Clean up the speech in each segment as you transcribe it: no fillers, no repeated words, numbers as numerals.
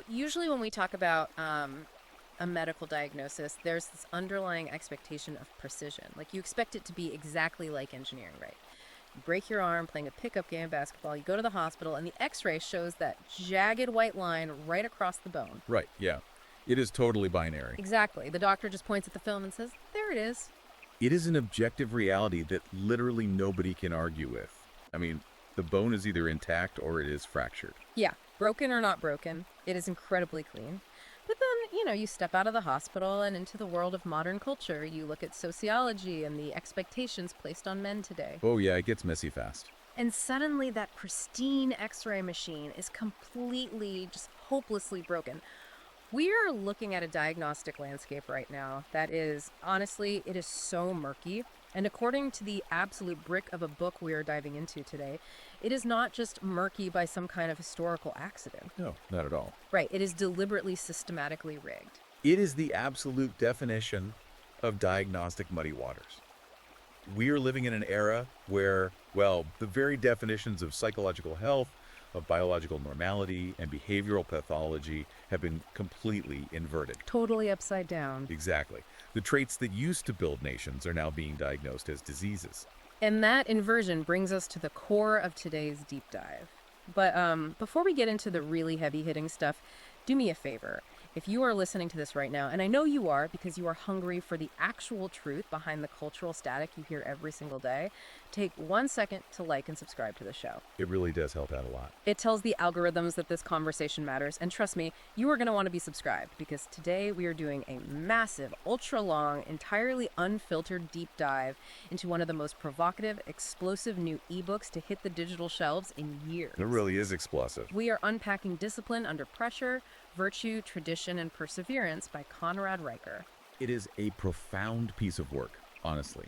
Usually when we talk about a medical diagnosis, there's this underlying expectation of precision. Like you expect it to be exactly like engineering, right? You break your arm playing a pickup game of basketball, you go to the hospital, and the x-ray shows that jagged white line right across the bone. Right, yeah. It is totally binary. Exactly. The doctor just points at the film and says, there it is. It is an objective reality that literally nobody can argue with. I mean, the bone is either intact or it is fractured. Yeah, broken or not broken, it is incredibly clean. But then, you step out of the hospital and into the world of modern culture. You look at sociology and the expectations placed on men today. Oh yeah, it gets messy fast. And suddenly that pristine x-ray machine is completely, just hopelessly broken. We are looking at a diagnostic landscape right now that is, honestly, it is so murky. And according to the absolute brick of a book we are diving into today, it is not just murky by some kind of historical accident. No, not at all. Right, it is deliberately, systematically rigged. It is the absolute definition of diagnostic muddy waters. We are living in an era where, well, the very definitions of psychological health, of biological normality, and behavioral pathology have been completely inverted. Totally upside down. Exactly. The traits that used to build nations are now being diagnosed as diseases. And that inversion brings us to the core of today's deep dive. But before we get into the really heavy-hitting stuff, do me a favor. If you are listening to this right now, and I know you are because you are hungry for the actual truth behind the cultural static you hear every single day, take 1 second to like and subscribe to the show. It really does help out a lot. It tells the algorithms that this conversation matters, and trust me, you are going to want to be subscribed because today we are doing a massive, ultra-long, entirely unfiltered deep dive into one of the most provocative, explosive new ebooks to hit the digital shelves in years. It really is explosive. We are unpacking Discipline Under Pressure, Virtue, Tradition, and Perseverance by Conrad Riker. It is a profound piece of work, honestly.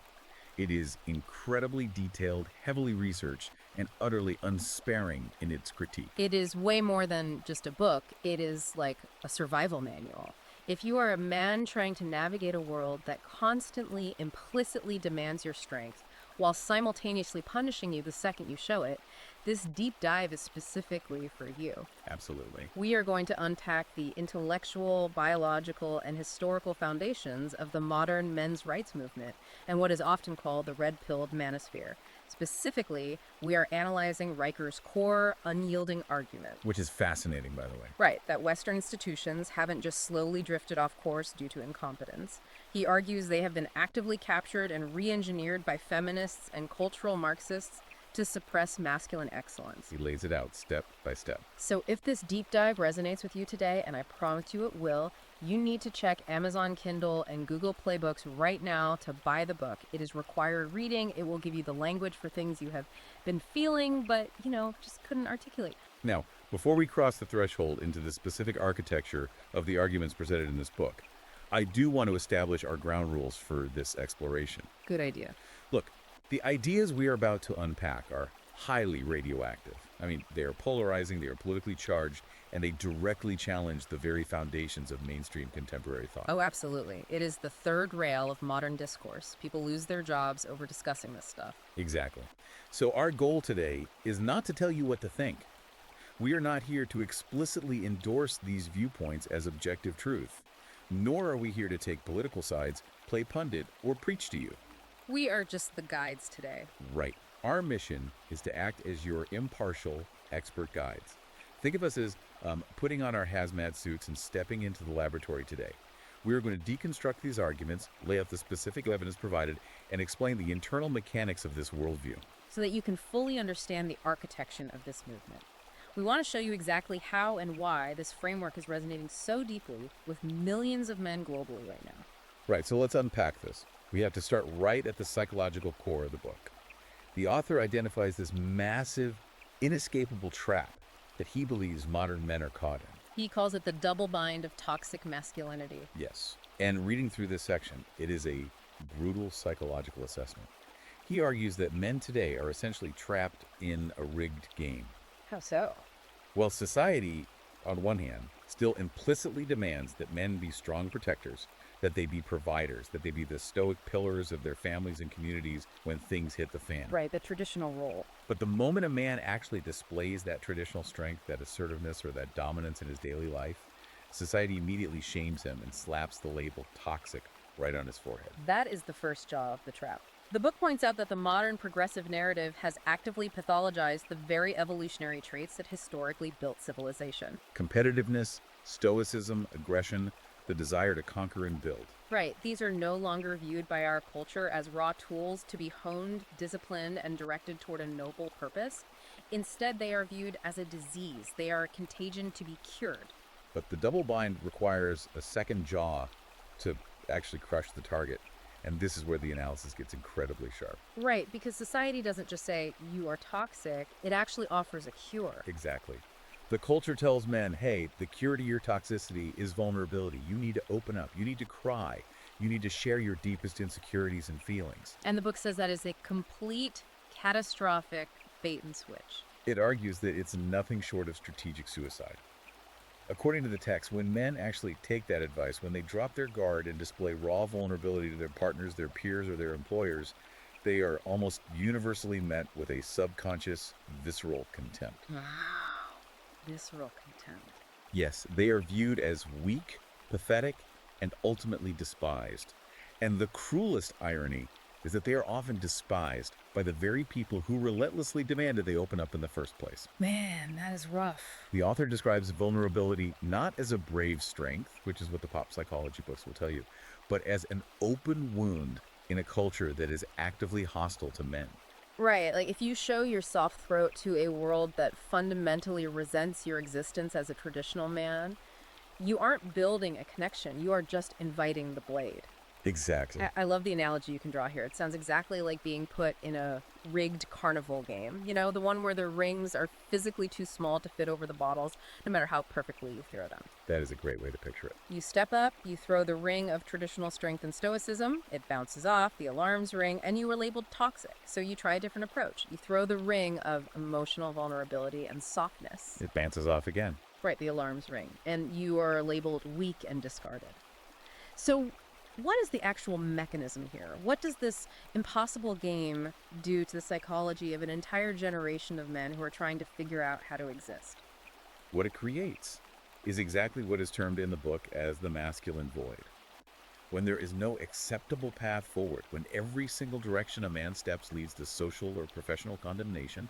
It is incredibly detailed, heavily researched, and utterly unsparing in its critique. It is way more than just a book. It is like a survival manual. If you are a man trying to navigate a world that constantly, implicitly demands your strength, while simultaneously punishing you the second you show it, this deep dive is specifically for you. Absolutely. We are going to unpack the intellectual, biological, and historical foundations of the modern men's rights movement and what is often called the red-pilled manosphere. Specifically, we are analyzing Riker's core, unyielding argument. Which is fascinating, by the way. Right, that Western institutions haven't just slowly drifted off course due to incompetence. He argues they have been actively captured and re-engineered by feminists and cultural Marxists to suppress masculine excellence. He lays it out step by step. So if this deep dive resonates with you today, and I promise you it will, you need to check Amazon Kindle and Google Play Books right now to buy the book. It is required reading. It will give you the language for things you have been feeling, but, just couldn't articulate. Now, before we cross the threshold into the specific architecture of the arguments presented in this book, I do want to establish our ground rules for this exploration. Good idea. Look, the ideas we are about to unpack are highly radioactive. I mean, they are polarizing, they are politically charged, and they directly challenge the very foundations of mainstream contemporary thought. Oh, absolutely. It is the third rail of modern discourse. People lose their jobs over discussing this stuff. Exactly. So our goal today is not to tell you what to think. We are not here to explicitly endorse these viewpoints as objective truth, nor are we here to take political sides, play pundit, or preach to you. We are just the guides today. Right. Our mission is to act as your impartial expert guides. Think of us as putting on our hazmat suits and stepping into the laboratory today. We are going to deconstruct these arguments, lay out the specific evidence provided, and explain the internal mechanics of this worldview. So that you can fully understand the architecture of this movement. We want to show you exactly how and why this framework is resonating so deeply with millions of men globally right now. Right, so let's unpack this. We have to start right at the psychological core of the book. The author identifies this massive, inescapable trap that he believes modern men are caught in. He calls it the double bind of toxic masculinity. Yes. And reading through this section, it is a brutal psychological assessment. He argues that men today are essentially trapped in a rigged game. How so? Well, society, on one hand, still implicitly demands that men be strong protectors, that they be providers, that they be the stoic pillars of their families and communities when things hit the fan. Right, the traditional role. But the moment a man actually displays that traditional strength, that assertiveness, or that dominance in his daily life, society immediately shames him and slaps the label toxic right on his forehead. That is the first jaw of the trap. The book points out that the modern progressive narrative has actively pathologized the very evolutionary traits that historically built civilization. Competitiveness, stoicism, aggression, the desire to conquer and build. Right, these are no longer viewed by our culture as raw tools to be honed, disciplined, and directed toward a noble purpose. Instead, they are viewed as a disease. They are a contagion to be cured. But the double bind requires a second jaw to actually crush the target. And this is where the analysis gets incredibly sharp. Right, because society doesn't just say, you are toxic, it actually offers a cure. Exactly. The culture tells men, hey, the cure to your toxicity is vulnerability. You need to open up. You need to cry. You need to share your deepest insecurities and feelings. And the book says that is a complete, catastrophic bait and switch. It argues that it's nothing short of strategic suicide. According to the text, when men actually take that advice, when they drop their guard and display raw vulnerability to their partners, their peers, or their employers, they are almost universally met with a subconscious, visceral contempt. Wow. Visceral contempt. Yes, they are viewed as weak, pathetic, and ultimately despised. And the cruelest irony is that they are often despised by the very people who relentlessly demanded they open up in the first place. Man, that is rough. The author describes vulnerability not as a brave strength, which is what the pop psychology books will tell you, but as an open wound in a culture that is actively hostile to men. Right, like if you show your soft throat to a world that fundamentally resents your existence as a traditional man, you aren't building a connection, you are just inviting the blade. Exactly. I love the analogy you can draw here. It sounds exactly like being put in a rigged carnival game. You know, the one where the rings are physically too small to fit over the bottles, no matter how perfectly you throw them. That is a great way to picture it. You step up, you throw the ring of traditional strength and stoicism, it bounces off, the alarms ring, and you are labeled toxic. So you try a different approach. You throw the ring of emotional vulnerability and softness. It bounces off again. Right, the alarms ring. And you are labeled weak and discarded. So what is the actual mechanism here? What does this impossible game do to the psychology of an entire generation of men who are trying to figure out how to exist? What it creates is exactly what is termed in the book as the masculine void. When there is no acceptable path forward, when every single direction a man steps leads to social or professional condemnation,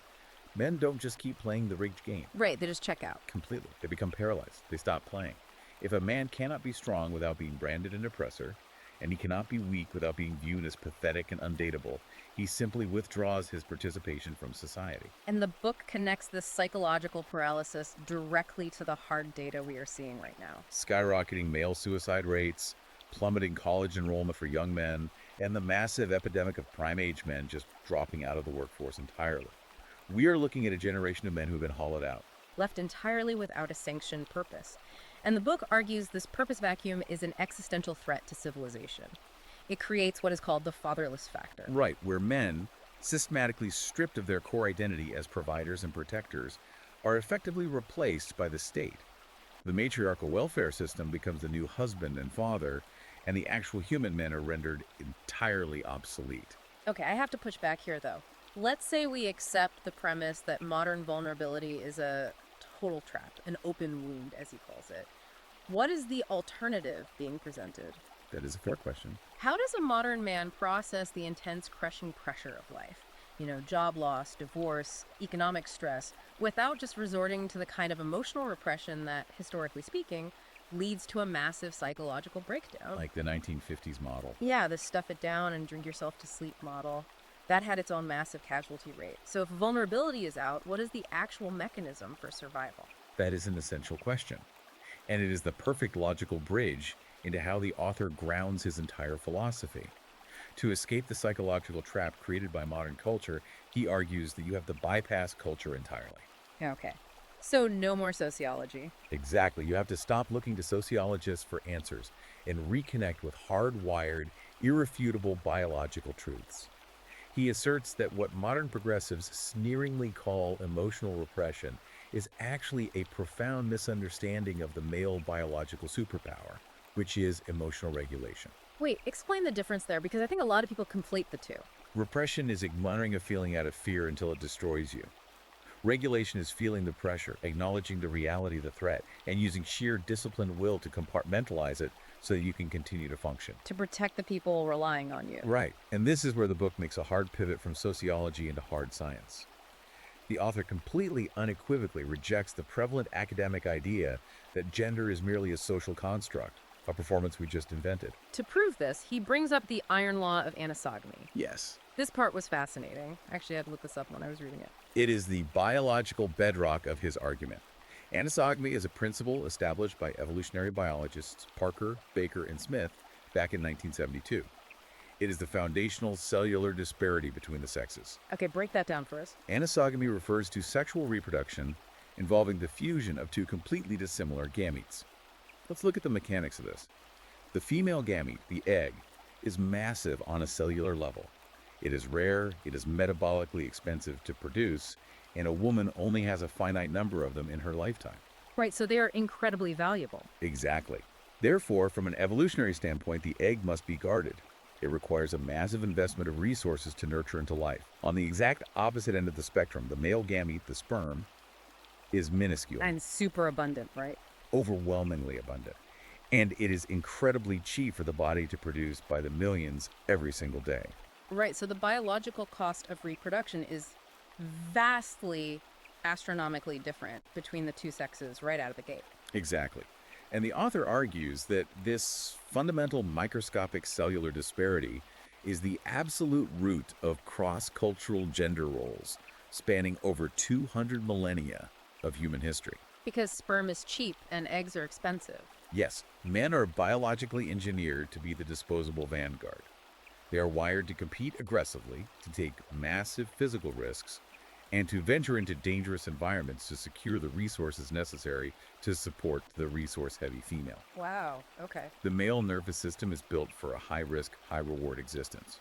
men don't just keep playing the rigged game. Right, they just check out. Completely. They become paralyzed. They stop playing. If a man cannot be strong without being branded an oppressor, and he cannot be weak without being viewed as pathetic and undateable, he simply withdraws his participation from society. And the book connects this psychological paralysis directly to the hard data we are seeing right now. Skyrocketing male suicide rates, plummeting college enrollment for young men, and the massive epidemic of prime-age men just dropping out of the workforce entirely. We are looking at a generation of men who have been hollowed out. Left entirely without a sanctioned purpose. And the book argues this purpose vacuum is an existential threat to civilization. It creates what is called the fatherless factor. Right, where men, systematically stripped of their core identity as providers and protectors, are effectively replaced by the state. The matriarchal welfare system becomes the new husband and father, and the actual human men are rendered entirely obsolete. Okay, I have to push back here though. Let's say we accept the premise that modern vulnerability is a total trap, an open wound, as he calls it. What is the alternative being presented? That is a fair question. How does a modern man process the intense, crushing pressure of life? You know, job loss, divorce, economic stress, without just resorting to the kind of emotional repression that, historically speaking, leads to a massive psychological breakdown. Like the 1950s model. Yeah, the stuff it down and drink yourself to sleep model. That had its own massive casualty rate. So if vulnerability is out, what is the actual mechanism for survival? That is an essential question. And it is the perfect logical bridge into how the author grounds his entire philosophy. To escape the psychological trap created by modern culture, he argues that you have to bypass culture entirely. Okay. So no more sociology. Exactly. You have to stop looking to sociologists for answers and reconnect with hardwired, irrefutable biological truths. He asserts that what modern progressives sneeringly call emotional repression is actually a profound misunderstanding of the male biological superpower, which is emotional regulation. Wait, explain the difference there because I think a lot of people conflate the two. Repression is ignoring a feeling out of fear until it destroys you. Regulation is feeling the pressure, acknowledging the reality of the threat, and using sheer disciplined will to compartmentalize it so that you can continue to function. To protect the people relying on you. Right, and this is where the book makes a hard pivot from sociology into hard science. The author completely unequivocally rejects the prevalent academic idea that gender is merely a social construct, a performance we just invented. To prove this, he brings up the iron law of anisogamy. Yes. This part was fascinating. Actually, I had to look this up when I was reading it. It is the biological bedrock of his argument. Anisogamy is a principle established by evolutionary biologists Parker, Baker, and Smith back in 1972. It is the foundational cellular disparity between the sexes. Okay, break that down for us. Anisogamy refers to sexual reproduction involving the fusion of two completely dissimilar gametes. Let's look at the mechanics of this. The female gamete, the egg, is massive on a cellular level. It is rare, it is metabolically expensive to produce, and a woman only has a finite number of them in her lifetime. Right, so they are incredibly valuable. Exactly. Therefore, from an evolutionary standpoint, the egg must be guarded. It requires a massive investment of resources to nurture into life. On the exact opposite end of the spectrum, the male gamete, the sperm, is minuscule. And super abundant, right? Overwhelmingly abundant. And it is incredibly cheap for the body to produce by the millions every single day. Right, so the biological cost of reproduction is vastly astronomically different between the two sexes right out of the gate. Exactly. And the author argues that this fundamental microscopic cellular disparity is the absolute root of cross-cultural gender roles spanning over 200 millennia of human history. Because sperm is cheap and eggs are expensive. Yes, men are biologically engineered to be the disposable vanguard. They are wired to compete aggressively, to take massive physical risks, and to venture into dangerous environments to secure the resources necessary to support the resource-heavy female. Wow, okay. The male nervous system is built for a high-risk, high-reward existence.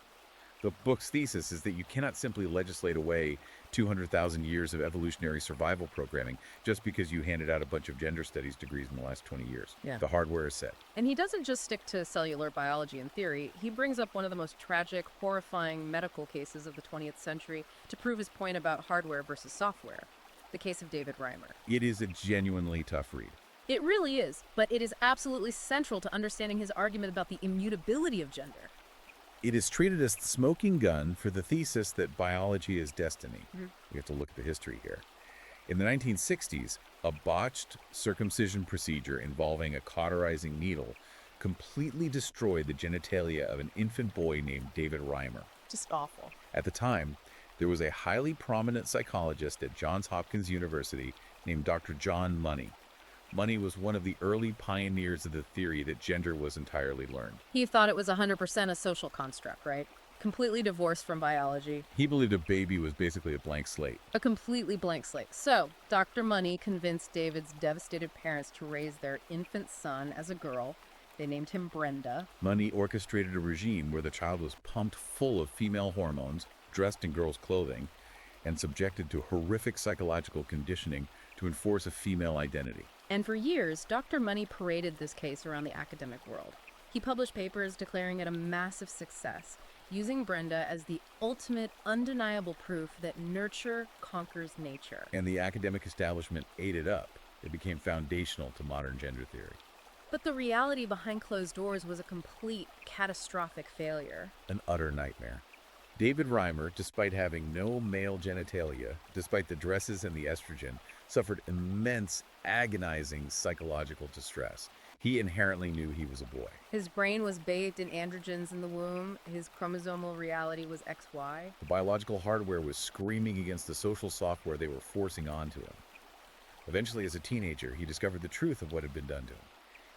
The book's thesis is that you cannot simply legislate away 200,000 years of evolutionary survival programming just because you handed out a bunch of gender studies degrees in the last 20 years. Yeah. The hardware is set. And he doesn't just stick to cellular biology and theory. He brings up one of the most tragic, horrifying medical cases of the 20th century to prove his point about hardware versus software. The case of David Reimer. It is a genuinely tough read. It really is, but it is absolutely central to understanding his argument about the immutability of gender. It is treated as the smoking gun for the thesis that biology is destiny. We have to look at the history here. In the 1960s, a botched circumcision procedure involving a cauterizing needle completely destroyed the genitalia of an infant boy named David Reimer. Just awful. At the time, there was a highly prominent psychologist at Johns Hopkins University named Dr. John Money. Money was one of the early pioneers of the theory that gender was entirely learned. He thought it was 100% a social construct, right? Completely divorced from biology. He believed a baby was basically a blank slate. A completely blank slate. So, Dr. Money convinced David's devastated parents to raise their infant son as a girl. They named him Brenda. Money orchestrated a regime where the child was pumped full of female hormones, dressed in girls' clothing, and subjected to horrific psychological conditioning to enforce a female identity. And for years, Dr. Money paraded this case around the academic world. He published papers declaring it a massive success, using Brenda as the ultimate undeniable proof that nurture conquers nature. And the academic establishment ate it up. It became foundational to modern gender theory. But the reality behind closed doors was a complete, catastrophic failure. An utter nightmare. David Reimer, despite having no male genitalia, despite the dresses and the estrogen, suffered immense, agonizing psychological distress. He inherently knew he was a boy. His brain was bathed in androgens in the womb. His chromosomal reality was XY. The biological hardware was screaming against the social software they were forcing onto him. Eventually, as a teenager, he discovered the truth of what had been done to him.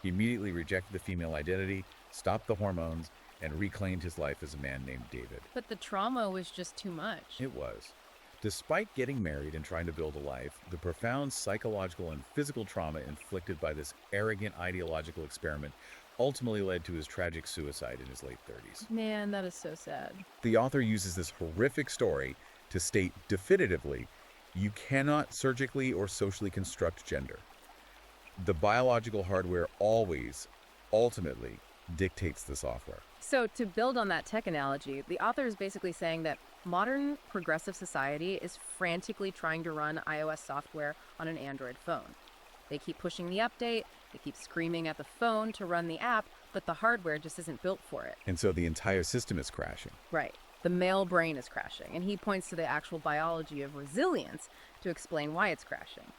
He immediately rejected the female identity, stopped the hormones, and reclaimed his life as a man named David. But the trauma was just too much. It was. Despite getting married and trying to build a life, the profound psychological and physical trauma inflicted by this arrogant ideological experiment ultimately led to his tragic suicide in his late 30s. Man, that is so sad. The author uses this horrific story to state definitively, you cannot surgically or socially construct gender. The biological hardware always ultimately dictates the software. So, to build on that tech analogy, the author is basically saying that modern progressive society is frantically trying to run iOS software on an Android phone. They keep pushing the update, they keep screaming at the phone to run the app, but the hardware just isn't built for it. And so the entire system is crashing. Right. The male brain is crashing, and he points to the actual biology of resilience to explain why it's crashing.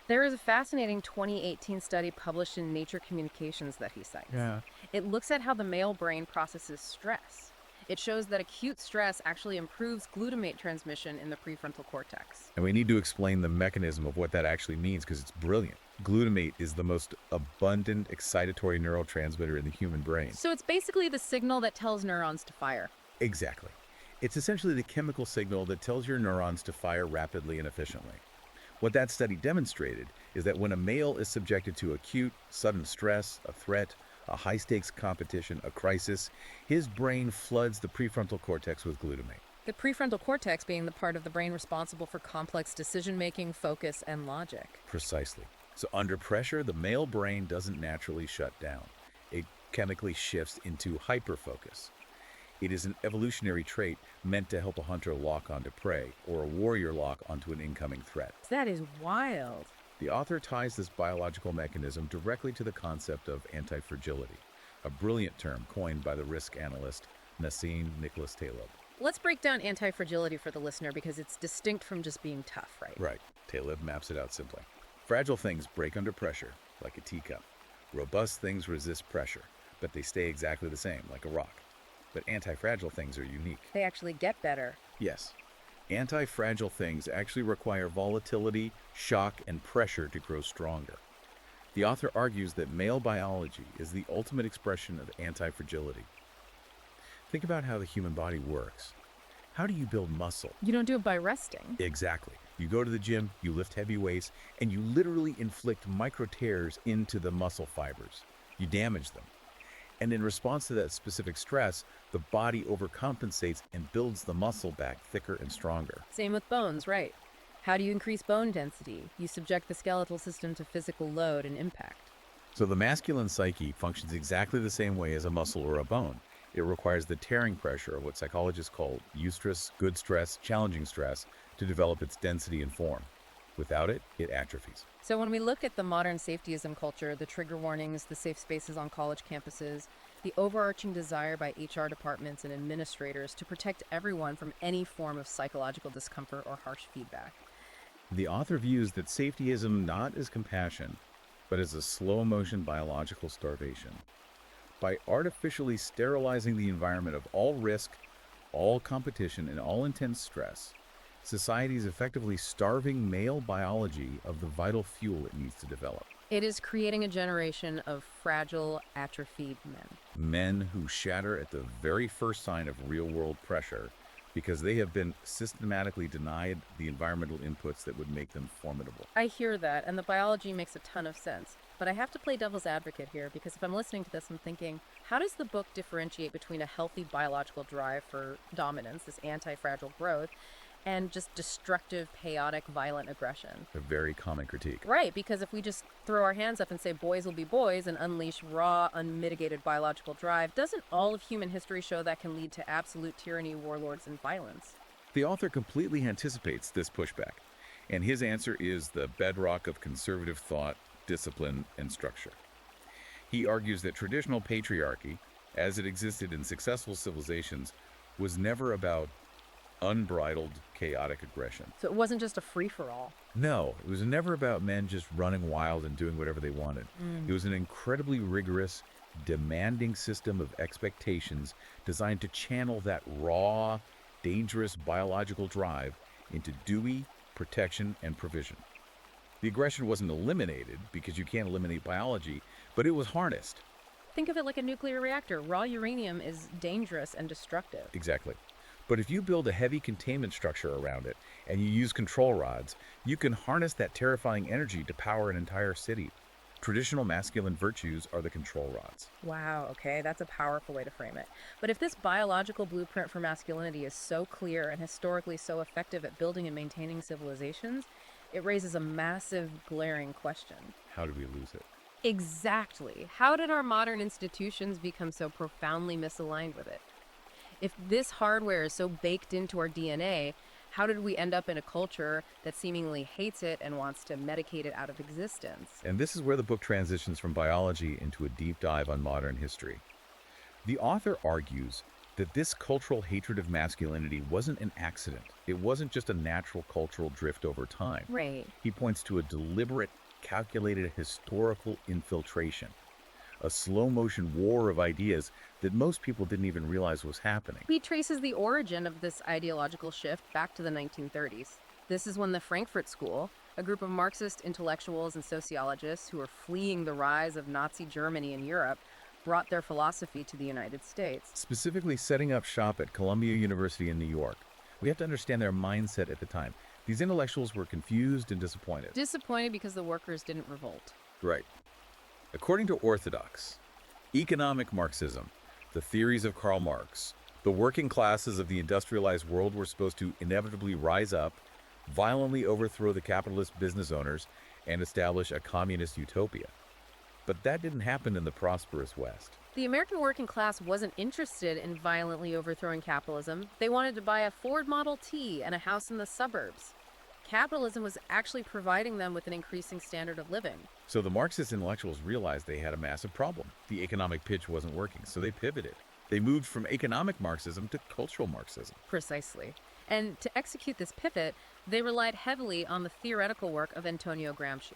There is a fascinating 2018 study published in Nature Communications that he cites. Yeah. It looks at how the male brain processes stress. It shows that acute stress actually improves glutamate transmission in the prefrontal cortex. And we need to explain the mechanism of what that actually means because it's brilliant. Glutamate is the most abundant excitatory neurotransmitter in the human brain. So it's basically the signal that tells neurons to fire. Exactly. It's essentially the chemical signal that tells your neurons to fire rapidly and efficiently. What that study demonstrated is that when a male is subjected to acute, sudden stress, a threat, a high-stakes competition, a crisis, his brain floods the prefrontal cortex with glutamate. The prefrontal cortex being the part of the brain responsible for complex decision-making, focus, and logic. Precisely. So under pressure, the male brain doesn't naturally shut down. It chemically shifts into hyperfocus. It is an evolutionary trait meant to help a hunter lock onto prey or a warrior lock onto an incoming threat. That is wild. The author ties this biological mechanism directly to the concept of anti-fragility, a brilliant term coined by the risk analyst Nassim Nicholas Taleb. Let's break down anti-fragility for the listener because it's distinct from just being tough, right? Right. Taleb maps it out simply. Fragile things break under pressure, like a teacup. Robust things resist pressure, but they stay exactly the same, like a rock. But anti-fragile things are unique. They actually get better. Yes. Anti-fragile things actually require volatility, shock, and pressure to grow stronger. The author argues that male biology is the ultimate expression of anti-fragility. Think about how the human body works. How do you build muscle? You don't do it by resting. Exactly. You go to the gym, you lift heavy weights, and you literally inflict micro tears into the muscle fibers. You damage them. And in response to that specific stress, the body overcompensates and builds the muscle back thicker and stronger. Same with bones, right? How do you increase bone density? You subject the skeletal system to physical load and impact. So the masculine psyche functions exactly the same way as a muscle or a bone. It requires the tearing pressure of what psychologists call eustress, good stress, challenging stress, to develop its density and form. Without it, it atrophies. So when we look at the modern safetyism culture, the trigger warnings, the safe spaces on college campuses, the overarching desire by HR departments and administrators to protect everyone from any form of psychological discomfort or harsh feedback. The author views that safetyism not as compassion, but as a slow-motion biological starvation. By artificially sterilizing the environment of all risk, all competition, and all intense stress, society is effectively starving male biology of the vital fuel it needs to develop. It is creating a generation of fragile, atrophied men. Men who shatter at the very first sign of real-world pressure because they have been systematically denied the environmental inputs that would make them formidable. I hear that, and the biology makes a ton of sense. But I have to play devil's advocate here because if I'm listening to this, I'm thinking, how does the book differentiate between a healthy biological drive for dominance, this anti-fragile growth, and just destructive, chaotic, violent aggression? A very common critique. Right, because if we just throw our hands up and say boys will be boys and unleash raw, unmitigated biological drive, doesn't all of human history show that can lead to absolute tyranny, warlords, and violence? The author completely anticipates this pushback, and his answer is the bedrock of conservative thought, discipline, and structure. He argues that traditional patriarchy, as it existed in successful civilizations, was never about unbridled, chaotic aggression. So it wasn't just a free-for-all. No, it was never about men just running wild and doing whatever they wanted. It was an incredibly rigorous, demanding system of expectations designed to channel that raw, dangerous biological drive into duty, protection, and provision. The aggression wasn't eliminated because you can't eliminate biology, but it was harnessed. Think of it like a nuclear reactor. Raw uranium is dangerous and destructive. Exactly. But if you build a heavy containment structure around it and you use control rods, you can harness that terrifying energy to power an entire city. Traditional masculine virtues are the control rods. Wow, okay, that's a powerful way to frame it. But if this biological blueprint for masculinity is so clear and historically so effective at building and maintaining civilizations, it raises a massive, glaring question. How do we lose it? Exactly. How did our modern institutions become so profoundly misaligned with it? If this hardware is so baked into our DNA, how did we end up in a culture that seemingly hates it and wants to medicate it out of existence? And this is where the book transitions from biology into a deep dive on modern history. The author argues that this cultural hatred of masculinity wasn't an accident. It wasn't just a natural cultural drift over time. Right. He points to a deliberate, calculated historical infiltration, a slow-motion war of ideas that most people didn't even realize was happening. He traces the origin of this ideological shift back to the 1930s. This is when the Frankfurt School, a group of Marxist intellectuals and sociologists who were fleeing the rise of Nazi Germany in Europe, brought their philosophy to the United States. Specifically setting up shop at Columbia University in New York. We have to understand their mindset at the time. These intellectuals were confused and disappointed. Disappointed because the workers didn't revolt. Right. According to orthodox, economic Marxism, the theories of Karl Marx, the working classes of the industrialized world were supposed to inevitably rise up, violently overthrow the capitalist business owners, and establish a communist utopia. But that didn't happen in the prosperous West. The American working class wasn't interested in violently overthrowing capitalism. They wanted to buy a Ford Model T and a house in the suburbs. Capitalism was actually providing them with an increasing standard of living. So the Marxist intellectuals realized they had a massive problem. The economic pitch wasn't working, so they pivoted. They moved from economic Marxism to cultural Marxism. Precisely. And to execute this pivot, they relied heavily on the theoretical work of Antonio Gramsci.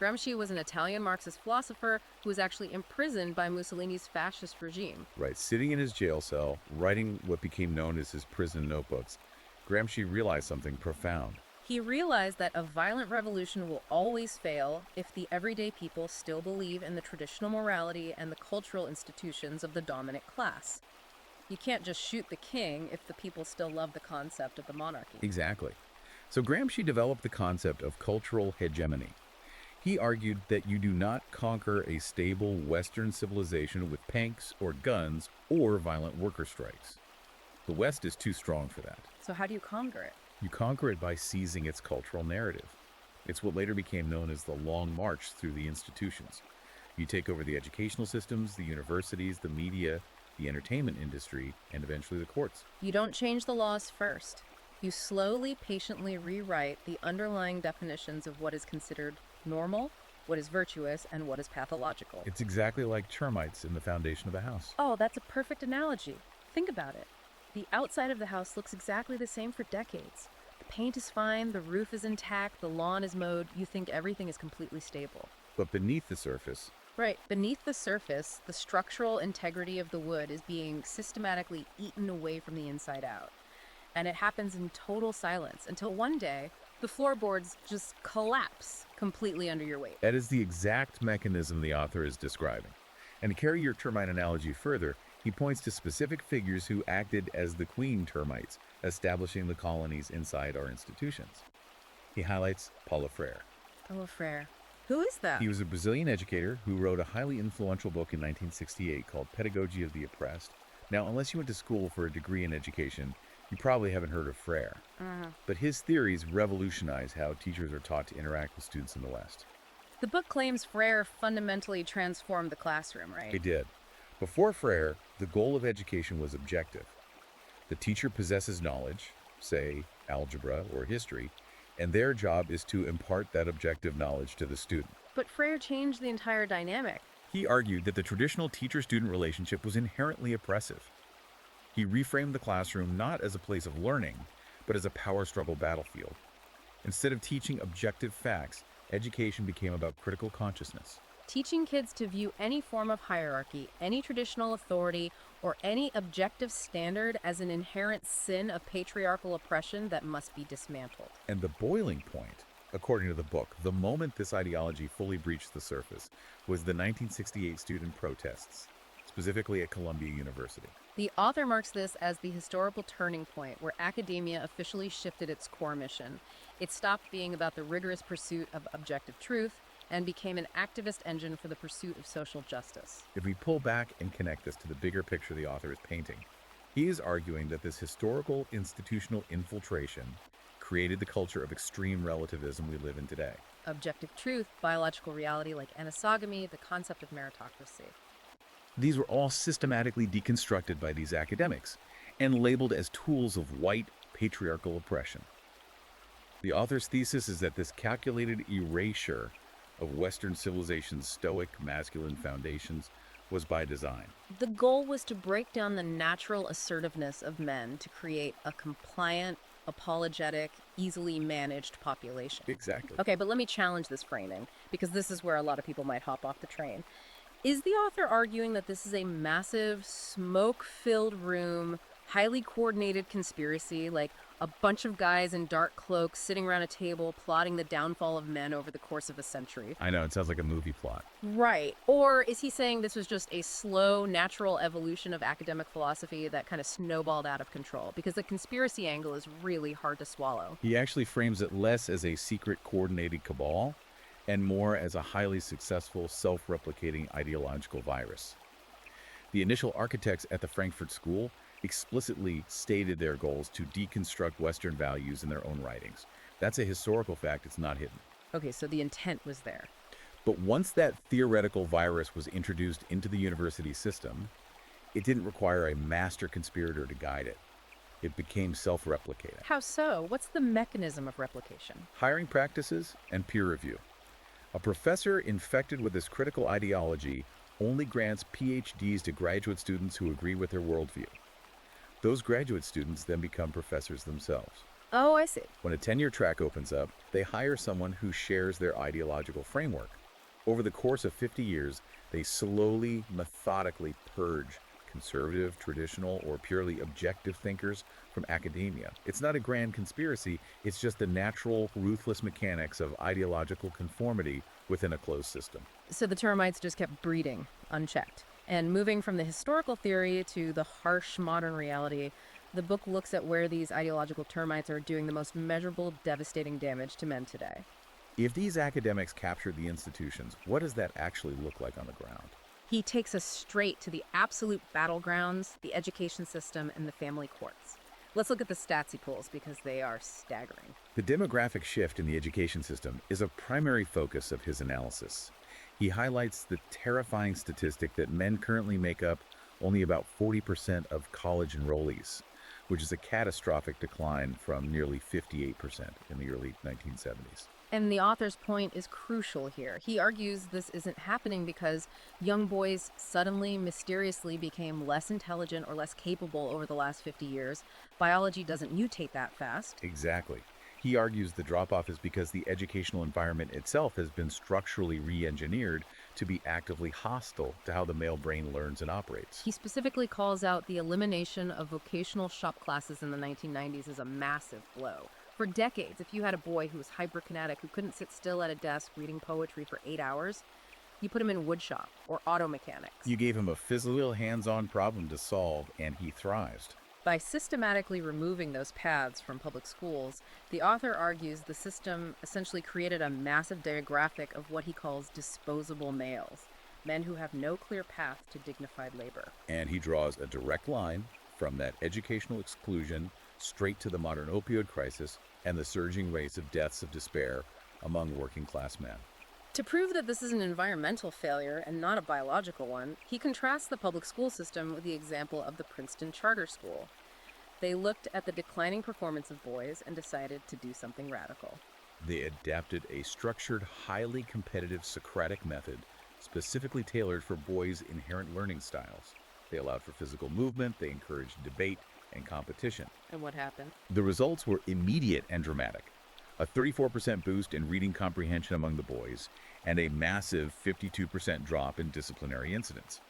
Gramsci was an Italian Marxist philosopher who was actually imprisoned by Mussolini's fascist regime. Right, sitting in his jail cell, writing what became known as his prison notebooks, Gramsci realized something profound. He realized that a violent revolution will always fail if the everyday people still believe in the traditional morality and the cultural institutions of the dominant class. You can't just shoot the king if the people still love the concept of the monarchy. Exactly. So Gramsci developed the concept of cultural hegemony. He argued that you do not conquer a stable Western civilization with tanks or guns or violent worker strikes. The West is too strong for that. So how do you conquer it? You conquer it by seizing its cultural narrative. It's what later became known as the Long March through the institutions. You take over the educational systems, the universities, the media, the entertainment industry, and eventually the courts. You don't change the laws first. You slowly, patiently rewrite the underlying definitions of what is considered normal, what is virtuous, and what is pathological. It's exactly like termites in the foundation of a house. Oh, that's a perfect analogy. Think about it. The outside of the house looks exactly the same for decades. The paint is fine, the roof is intact, the lawn is mowed. You think everything is completely stable. But beneath the surface, Right. Beneath the surface, the structural integrity of the wood is being systematically eaten away from the inside out. And it happens in total silence until one day, the floorboards just collapse completely under your weight. that is the exact mechanism the author is describing. And to carry your termite analogy further, he points to specific figures who acted as the queen termites, establishing the colonies inside our institutions. He highlights Paulo Freire. Oh, Frere. Who is that? He was a Brazilian educator who wrote a highly influential book in 1968 called Pedagogy of the Oppressed. Now, unless you went to school for a degree in education, you probably haven't heard of Freire. But his theories revolutionize how teachers are taught to interact with students in the West. The book claims Frere fundamentally transformed the classroom, right? They did. Before Freire, the goal of education was objective. The teacher possesses knowledge, say algebra or history, and their job is to impart that objective knowledge to the student. But Frere changed the entire dynamic. He argued that the traditional teacher-student relationship was inherently oppressive. He reframed the classroom not as a place of learning, but as a power struggle battlefield. Instead of teaching objective facts, education became about critical consciousness. Teaching kids to view any form of hierarchy, any traditional authority, or any objective standard as an inherent sin of patriarchal oppression that must be dismantled. And the boiling point, according to the book, the moment this ideology fully breached the surface, was the 1968 student protests, specifically at Columbia University. The author marks this as the historical turning point where academia officially shifted its core mission. It stopped being about the rigorous pursuit of objective truth and became an activist engine for the pursuit of social justice. If we pull back and connect this to the bigger picture the author is painting, He is arguing that this historical institutional infiltration created the culture of extreme relativism we live in today. Objective truth, biological reality like anosogamy, the concept of meritocracy. These were all systematically deconstructed by these academics and labeled as tools of white patriarchal oppression. The author's thesis is that this calculated erasure of Western civilization's stoic masculine foundations was by design. The goal was to break down the natural assertiveness of men to create a compliant, apologetic, easily managed population. Exactly. Okay, but let me challenge this framing, because this is where a lot of people might hop off the train. Is the author arguing that this is a massive, smoke-filled room, highly coordinated conspiracy, like a bunch of guys in dark cloaks sitting around a table plotting the downfall of men over the course of a century? I know, it sounds like a movie plot. Right. Or is he saying this was just a slow, natural evolution of academic philosophy that kind of snowballed out of control? Because the conspiracy angle is really hard to swallow. He actually frames it less as a secret coordinated cabal and more as a highly successful self-replicating ideological virus. The initial architects at the Frankfurt School explicitly stated their goals to deconstruct Western values in their own writings. That's a historical fact, it's not hidden. Okay, so the intent was there. But once that theoretical virus was introduced into the university system, it didn't require a master conspirator to guide it. It became self-replicating. How so? What's the mechanism of replication? Hiring practices and peer review. A professor infected with this critical ideology only grants PhDs to graduate students who agree with their worldview. Those graduate students then become professors themselves. Oh, I see. When a tenure track opens up, they hire someone who shares their ideological framework. Over the course of 50 years, they slowly, methodically purge conservative, traditional, or purely objective thinkers from academia. It's not a grand conspiracy, it's just the natural, ruthless mechanics of ideological conformity within a closed system. So the termites just kept breeding, unchecked. And moving from the historical theory to the harsh modern reality, the book looks at where these ideological termites are doing the most measurable, devastating damage to men today. If these academics captured the institutions, what does that actually look like on the ground? He takes us straight to the absolute battlegrounds, the education system, and the family courts. Let's look at the stats he pulls because they are staggering. The demographic shift in the education system is a primary focus of his analysis. He highlights the terrifying statistic that men currently make up only about 40% of college enrollees, which is a catastrophic decline from nearly 58% in the early 1970s. And the author's point is crucial here. He argues this isn't happening because young boys suddenly, mysteriously became less intelligent or less capable over the last 50 years. Biology doesn't mutate that fast. Exactly. He argues the drop-off is because the educational environment itself has been structurally re-engineered to be actively hostile to how the male brain learns and operates. He specifically calls out the elimination of vocational shop classes in the 1990s as a massive blow. For decades, if you had a boy who was hyperkinetic, who couldn't sit still at a desk reading poetry for 8 hours, you put him in woodshop or auto mechanics. You gave him a physical, hands-on problem to solve, and he thrived. By systematically removing those paths from public schools, the author argues the system essentially created a massive demographic of what he calls disposable males, men who have no clear path to dignified labor. And he draws a direct line from that educational exclusion straight to the modern opioid crisis and the surging rates of deaths of despair among working-class men. To prove that this is an environmental failure and not a biological one, he contrasts the public school system with the example of the Princeton Charter School. They looked at the declining performance of boys and decided to do something radical. They adapted a structured, highly competitive Socratic method specifically tailored for boys' inherent learning styles. They allowed for physical movement, they encouraged debate and competition. And what happened? The results were immediate and dramatic. A 34% boost in reading comprehension among the boys, and a massive 52% drop in disciplinary incidents.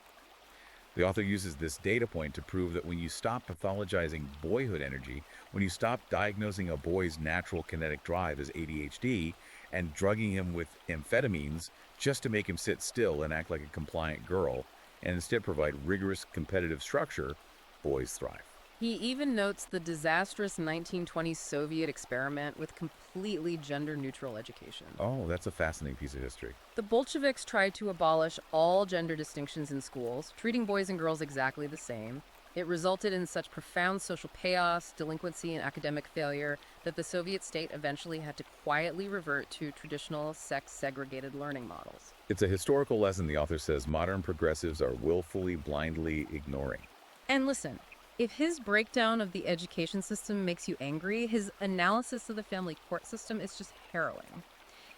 The author uses this data point to prove that when you stop pathologizing boyhood energy, when you stop diagnosing a boy's natural kinetic drive as ADHD and drugging him with amphetamines just to make him sit still and act like a compliant girl, and instead provide rigorous competitive structure, boys thrive. He even notes the disastrous 1920s Soviet experiment with completely gender-neutral education. Oh, that's a fascinating piece of history. The Bolsheviks tried to abolish all gender distinctions in schools, treating boys and girls exactly the same. It resulted in such profound social chaos, delinquency, and academic failure that the Soviet state eventually had to quietly revert to traditional sex-segregated learning models. It's a historical lesson the author says modern progressives are willfully, blindly ignoring. And listen, if his breakdown of the education system makes you angry, his analysis of the family court system is just harrowing.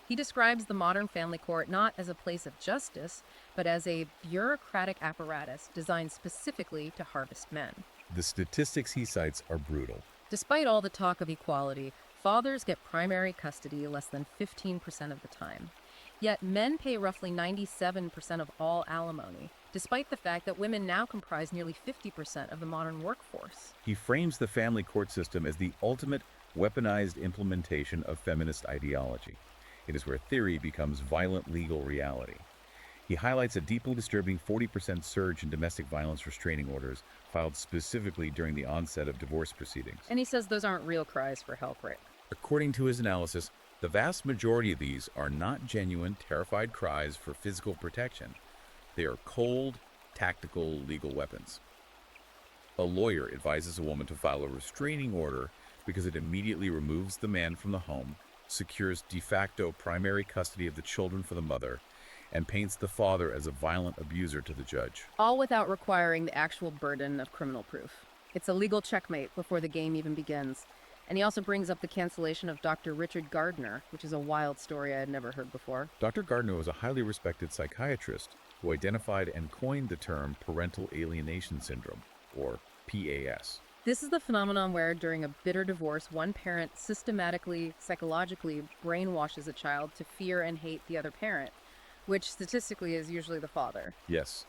He describes the modern family court not as a place of justice, but as a bureaucratic apparatus designed specifically to harvest men. The statistics he cites are brutal. Despite all the talk of equality, fathers get primary custody less than 15% of the time. Yet men pay roughly 97% of all alimony, despite the fact that women now comprise nearly 50% of the modern workforce. He frames the family court system as the ultimate weaponized implementation of feminist ideology. It is where theory becomes violent legal reality. He highlights a deeply disturbing 40% surge in domestic violence restraining orders filed specifically during the onset of divorce proceedings. And he says those aren't real cries for help, right? According to his analysis, the vast majority of these are not genuine, terrified cries for physical protection. They are cold, tactical legal weapons. A lawyer advises a woman to file a restraining order because it immediately removes the man from the home, secures de facto primary custody of the children for the mother, and paints the father as a violent abuser to the judge. All without requiring the actual burden of criminal proof. It's a legal checkmate before the game even begins. And he also brings up the cancellation of Dr. Richard Gardner, which is a wild story I had never heard before. Dr. Gardner was a highly respected psychiatrist who identified and coined the term parental alienation syndrome, or PAS. This is the phenomenon where, during a bitter divorce, one parent systematically, psychologically brainwashes a child to fear and hate the other parent, which statistically is usually the father. Yes.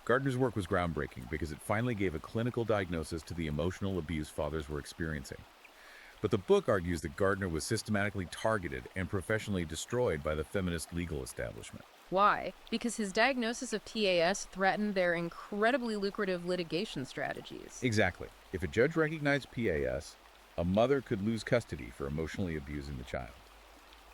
Gardner's work was groundbreaking because it finally gave a clinical diagnosis to the emotional abuse fathers were experiencing. But the book argues that Gardner was systematically targeted and professionally destroyed by the feminist legal establishment. Why? Because his diagnosis of PAS threatened their incredibly lucrative litigation strategies. Exactly. If a judge recognized PAS, a mother could lose custody for emotionally abusing the child.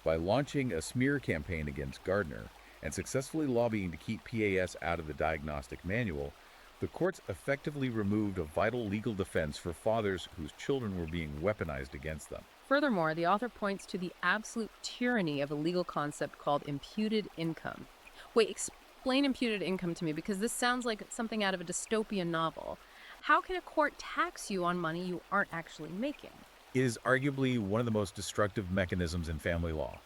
By launching a smear campaign against Gardner and successfully lobbying to keep PAS out of the diagnostic manual, the courts effectively removed a vital legal defense for fathers whose children were being weaponized against them. Furthermore, the author points to the absolute tyranny of a legal concept called imputed income. Wait, explain imputed income to me, because this sounds like something out of a dystopian novel. How can a court tax you on money you aren't actually making? It is arguably one of the most destructive mechanisms in family law.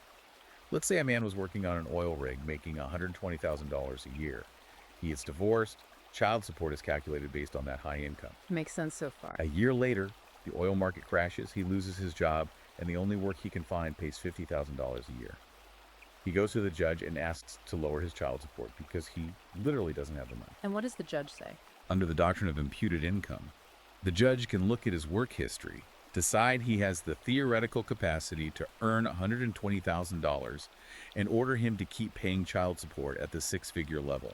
Let's say a man was working on an oil rig making $120,000 a year. He is divorced. Child support is calculated based on that high income. Makes sense so far. A year later, the oil market crashes, he loses his job, and the only work he can find pays $50,000 a year. He goes to the judge and asks to lower his child support because he literally doesn't have the money. And what does the judge say? Under the doctrine of imputed income, the judge can look at his work history, decide he has the theoretical capacity to earn $120,000, and order him to keep paying child support at the six-figure level.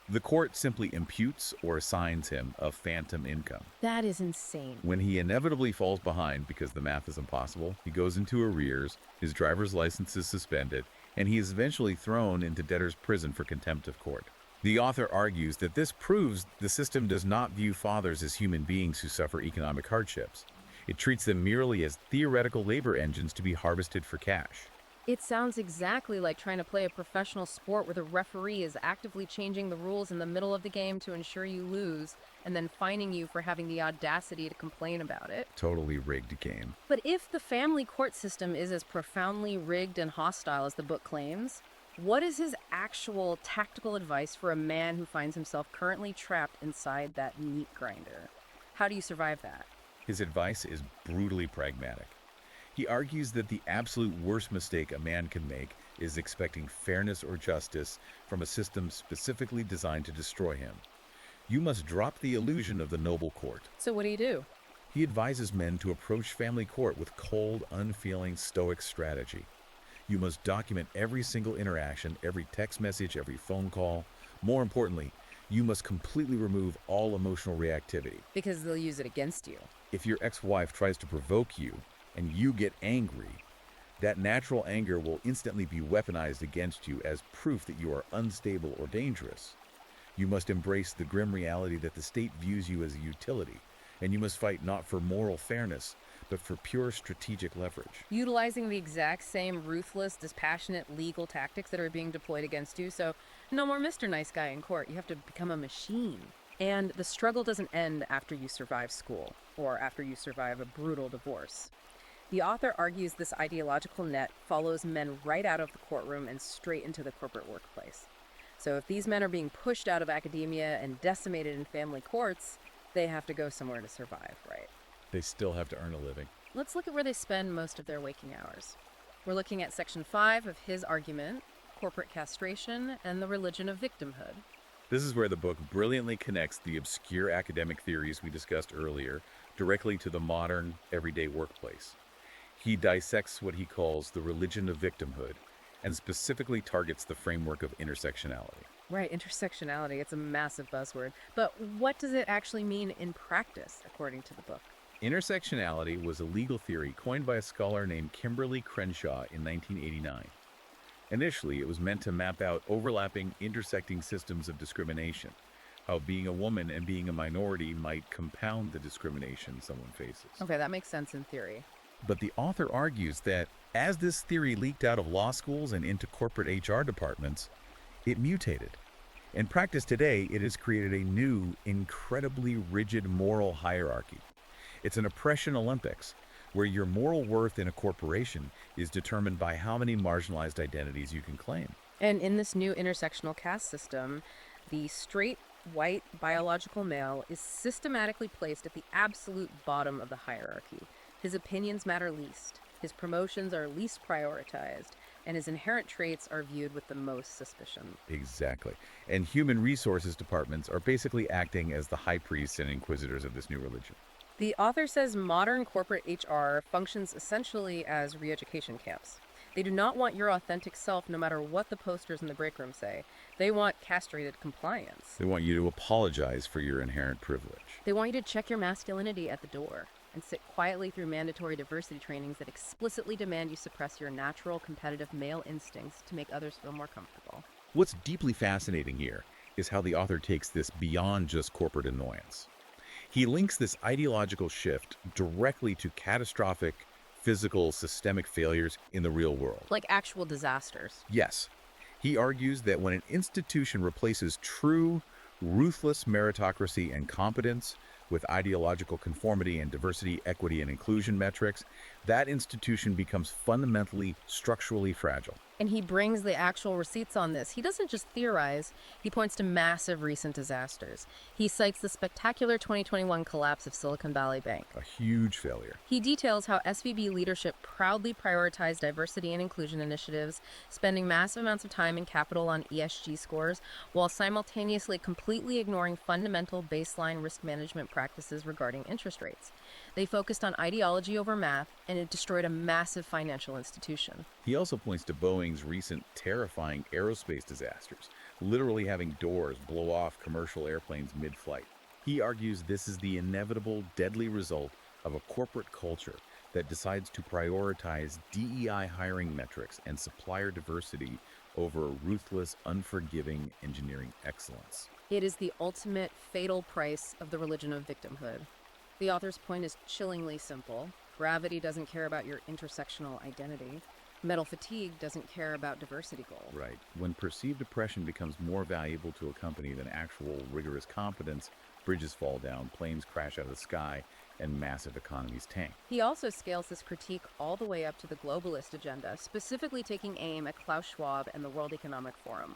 The court simply imputes or assigns him a phantom income. That is insane. When he inevitably falls behind because the math is impossible, he goes into arrears, his driver's license is suspended, and he is eventually thrown into debtor's prison for contempt of court. The author argues that this proves the system does not view fathers as human beings who suffer economic hardships. It treats them merely as theoretical labor engines to be harvested for cash. It sounds exactly like trying to play a professional sport where the referee is actively changing the rules in the middle of the game to ensure you lose, and then fining you for having the audacity to complain about it. Totally rigged game. But if the family court system is as profoundly rigged and hostile as the book claims, what is his actual tactical advice for a man who finds himself currently trapped inside that meat grinder? How do you survive that? His advice is brutally pragmatic. He argues that the absolute worst mistake a man can make is expecting fairness or justice from a system specifically designed to destroy him. You must drop the illusion of the noble court. So what do you do? He advises men to approach family court with cold, unfeeling, stoic strategy. You must document every single interaction, every text message, every phone call. More importantly, you must completely remove all emotional reactivity. Because they'll use it against you. If your ex-wife tries to provoke you and you get angry, that natural anger will instantly be weaponized against you as proof that you are unstable or dangerous. You must embrace the grim reality that the state views you as a utility, and you must fight not for moral fairness, but for pure strategic leverage. Utilizing the exact same ruthless, dispassionate legal tactics that are being deployed against you. So, no more Mr. Nice Guy in court. You have to become a machine. And the struggle doesn't end after you survive school or after you survive a brutal divorce. The author argues this ideological net follows men right out of the courtroom and straight into the corporate workplace. So if these men are being pushed out of academia and decimated in family courts, they have to go somewhere to survive, right? They still have to earn a living. Let's look at where they spend most of their waking hours. We're looking at section 5 of his argument, corporate castration and the religion of victimhood. This is where the book brilliantly connects the obscure academic theories we discussed earlier directly to the modern, everyday workplace. He dissects what he calls the religion of victimhood and specifically targets the framework of intersectionality. Right, intersectionality, it's a massive buzzword. But what does it actually mean in practice, according to the book? Intersectionality was a legal theory coined by a scholar named Kimberly Crenshaw in 1989. Initially, it was meant to map out overlapping, intersecting systems of discrimination, how being a woman and being a minority might compound the discrimination someone faces. Okay, that makes sense in theory. But the author argues that as this theory leaked out of law schools and into corporate HR departments, it mutated. In practice today, it has created a new, incredibly rigid moral hierarchy. It's an oppression Olympics, where your moral worth in a corporation is determined by how many marginalized identities you can claim. And in this new intersectional caste system, the straight, white, biological male is systematically placed at the absolute bottom of the hierarchy. His opinions matter least, his promotions are least prioritized, and his inherent traits are viewed with the most suspicion. Exactly. And human resources departments are basically acting as the high priests and inquisitors of this new religion. The author says modern corporate HR functions essentially as re-education camps. They do not want your authentic self no matter what the posters in the break room say. They want castrated compliance. They want you to apologize for your inherent privilege. They want you to check your masculinity at the door and sit quietly through mandatory diversity trainings that explicitly demand you suppress your natural competitive male instincts to make others feel more comfortable. What's deeply fascinating here is how the author takes this beyond just corporate annoyance. He links this ideological shift directly to catastrophic, physical, systemic failures in the real world. Like actual disasters. Yes. He argues that when an institution replaces true, ruthless meritocracy and competence with ideological conformity and diversity, equity, and inclusion metrics, that institution becomes fundamentally, structurally fragile. And he brings the actual receipts on this. He doesn't just theorize, he points to massive recent disasters. He cites the spectacular 2021 collapse of Silicon Valley Bank. A huge failure. He details how SVB leadership proudly prioritized diversity and inclusion initiatives, spending massive amounts of time and capital on ESG scores, while simultaneously completely ignoring fundamental baseline risk management practices regarding interest rates. They focused on ideology over math, and it destroyed a massive financial institution. He also points to Boeing's recent terrifying aerospace disasters, literally having doors blow off commercial airplanes mid-flight. He argues this is the inevitable, deadly result of a corporate culture that decides to prioritize DEI hiring metrics and supplier diversity over ruthless, unforgiving engineering excellence. It is the ultimate fatal price of the religion of victimhood. The author's point is chillingly simple. Gravity doesn't care about your intersectional identity. Metal fatigue doesn't care about diversity goals. Right. When perceived oppression becomes more valuable to a company than actual rigorous competence, bridges fall down, planes crash out of the sky, and massive economies tank. He also scales this critique all the way up to the globalist agenda, specifically taking aim at Klaus Schwab and the World Economic Forum.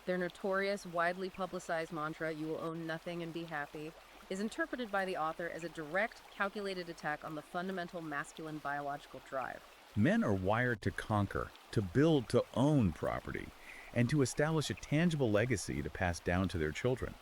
Their notorious, widely publicized mantra, "You will own nothing and be happy," is interpreted by the author as a direct, calculated attack on the fundamental masculine biological drive. Men are wired to conquer, to build, to own property, and to establish a tangible legacy to pass down to their children.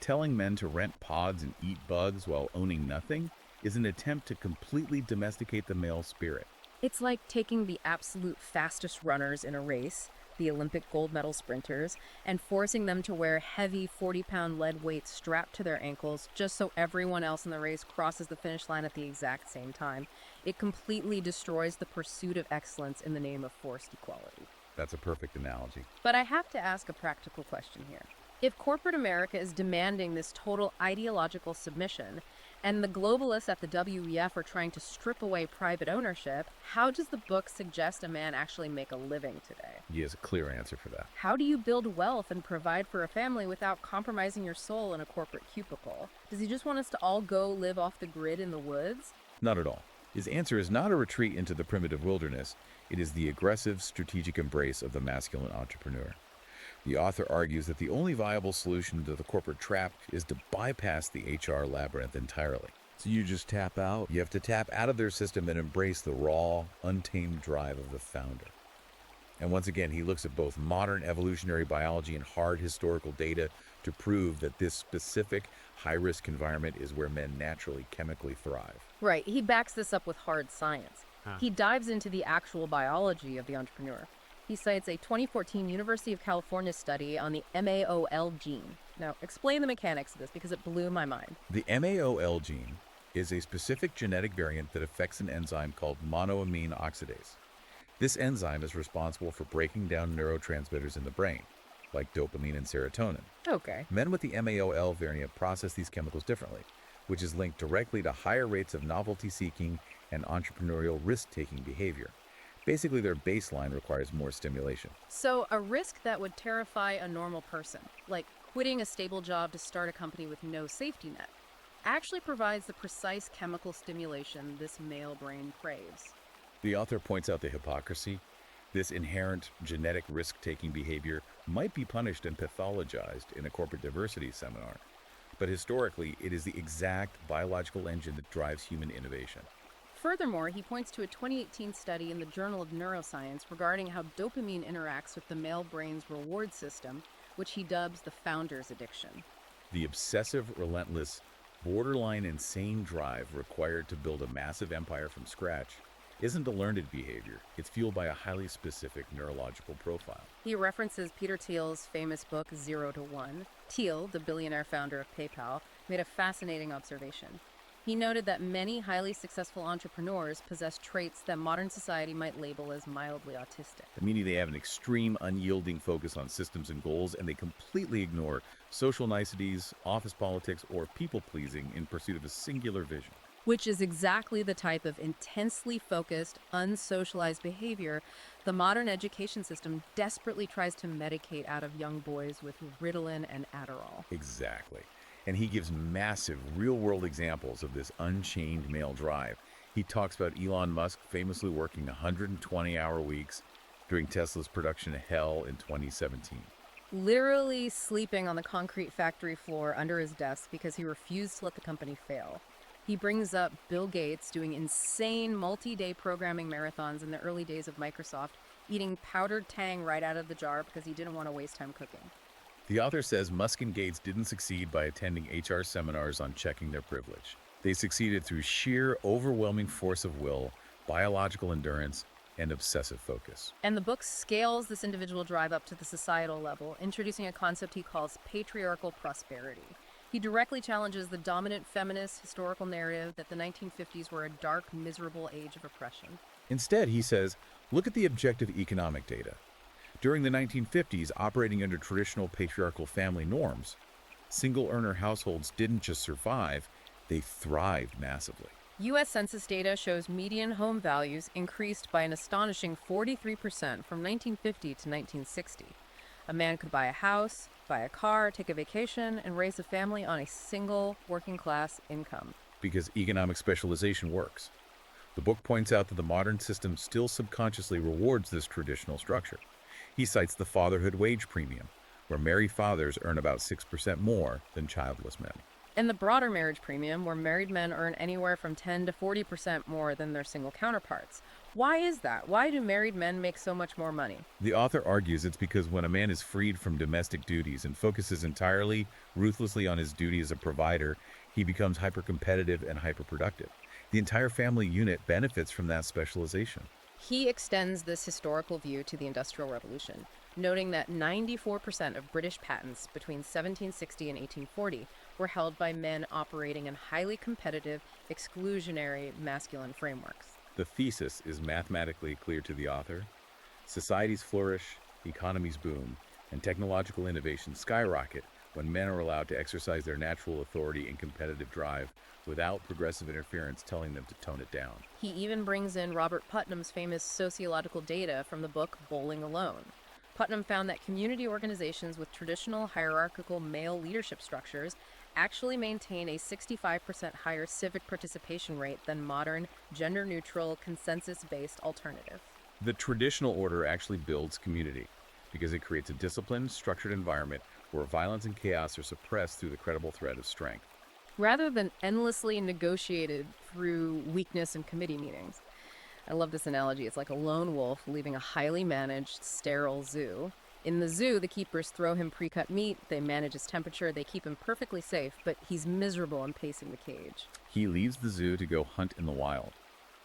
Telling men to rent pods and eat bugs while owning nothing is an attempt to completely domesticate the male spirit. It's like taking the absolute fastest runners in a race, the Olympic gold medal sprinters, and forcing them to wear heavy 40-pound lead weights strapped to their ankles just so everyone else in the race crosses the finish line at the exact same time. It completely destroys the pursuit of excellence in the name of forced equality. That's a perfect analogy. But I have to ask a practical question here. If corporate America is demanding this total ideological submission, and the globalists at the WEF are trying to strip away private ownership, how does the book suggest a man actually make a living today? He has a clear answer for that. How do you build wealth and provide for a family without compromising your soul in a corporate cubicle? Does he just want us to all go live off the grid in the woods? Not at all. His answer is not a retreat into the primitive wilderness. It is the aggressive, strategic embrace of the masculine entrepreneur. The author argues that the only viable solution to the corporate trap is to bypass the HR labyrinth entirely. So you just tap out? You have to tap out of their system and embrace the raw, untamed drive of the founder. And once again, he looks at both modern evolutionary biology and hard historical data to prove that this specific high-risk environment is where men naturally chemically thrive. Right, he backs this up with hard science. He dives into the actual biology of the entrepreneur. He cites a 2014 University of California study on the MAOL gene. Now, explain the mechanics of this because it blew my mind. The MAOL gene is a specific genetic variant that affects an enzyme called monoamine oxidase. This enzyme is responsible for breaking down neurotransmitters in the brain, like dopamine and serotonin. Okay. Men with the MAOL variant process these chemicals differently, which is linked directly to higher rates of novelty-seeking and entrepreneurial risk-taking behavior. Basically, their baseline requires more stimulation. So, a risk that would terrify a normal person, like quitting a stable job to start a company with no safety net, actually provides the precise chemical stimulation this male brain craves. The author points out the hypocrisy. This inherent genetic risk-taking behavior might be punished and pathologized in a corporate diversity seminar, but historically, it is the exact biological engine that drives human innovation. Furthermore, he points to a 2018 study in the Journal of Neuroscience regarding how dopamine interacts with the male brain's reward system, which he dubs the founder's addiction. The obsessive, relentless, borderline insane drive required to build a massive empire from scratch isn't a learned behavior. It's fueled by a highly specific neurological profile. He references Peter Thiel's famous book, 0 to 1. Thiel, the billionaire founder of PayPal, made a fascinating observation. He noted that many highly successful entrepreneurs possess traits that modern society might label as mildly autistic. Meaning they have an extreme, unyielding focus on systems and goals, and they completely ignore social niceties, office politics, or people-pleasing in pursuit of a singular vision. Which is exactly the type of intensely focused, unsocialized behavior the modern education system desperately tries to medicate out of young boys with Ritalin and Adderall. Exactly. And he gives massive real-world examples of this unchained male drive. He talks about Elon Musk famously working 120-hour weeks during Tesla's production hell in 2017. Literally sleeping on the concrete factory floor under his desk because he refused to let the company fail. He brings up Bill Gates doing insane multi-day programming marathons in the early days of Microsoft, eating powdered Tang right out of the jar because he didn't want to waste time cooking. The author says Musk and Gates didn't succeed by attending HR seminars on checking their privilege. They succeeded through sheer, overwhelming force of will, biological endurance, and obsessive focus. And the book scales this individual drive up to the societal level, introducing a concept he calls patriarchal prosperity. He directly challenges the dominant feminist historical narrative that the 1950s were a dark, miserable age of oppression. Instead, he says, look at the objective economic data. During the 1950s, operating under traditional patriarchal family norms, single-earner households didn't just survive, they thrived massively. U.S. Census data shows median home values increased by an astonishing 43% from 1950 to 1960. A man could buy a house, buy a car, take a vacation, and raise a family on a single working-class income. Because economic specialization works. The book points out that the modern system still subconsciously rewards this traditional structure. He cites the fatherhood wage premium, where married fathers earn about 6% more than childless men. And the broader marriage premium, where married men earn anywhere from 10 to 40% more than their single counterparts. Why is that? Why do married men make so much more money? The author argues it's because when a man is freed from domestic duties and focuses entirely, ruthlessly on his duty as a provider, he becomes hyper-competitive and hyper-productive. The entire family unit benefits from that specialization. He extends this historical view to the Industrial Revolution, noting that 94% of British patents between 1760 and 1840 were held by men operating in highly competitive, exclusionary, masculine frameworks. The thesis is mathematically clear to the author. Societies flourish, economies boom, and technological innovations skyrocket when men are allowed to exercise their natural authority and competitive drive without progressive interference telling them to tone it down. He even brings in Robert Putnam's famous sociological data from the book Bowling Alone. Putnam found that community organizations with traditional hierarchical male leadership structures actually maintain a 65% higher civic participation rate than modern, gender-neutral, consensus-based alternative. The traditional order actually builds community because it creates a disciplined, structured environment where violence and chaos are suppressed through the credible threat of strength. Rather than endlessly negotiated through weakness and committee meetings. I love this analogy. It's like a lone wolf leaving a highly managed, sterile zoo. In the zoo, the keepers throw him pre-cut meat, they manage his temperature, they keep him perfectly safe, but he's miserable in pacing the cage. He leaves the zoo to go hunt in the wild.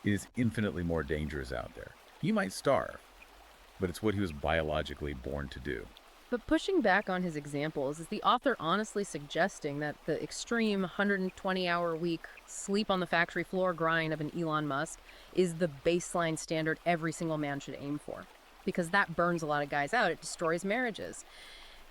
It is infinitely more dangerous out there. He might starve, but it's what he was biologically born to do. But pushing back on his examples, is the author honestly suggesting that the extreme 120-hour-week sleep on the factory floor grind of an Elon Musk is the baseline standard every single man should aim for? Because that burns a lot of guys out. It destroys marriages.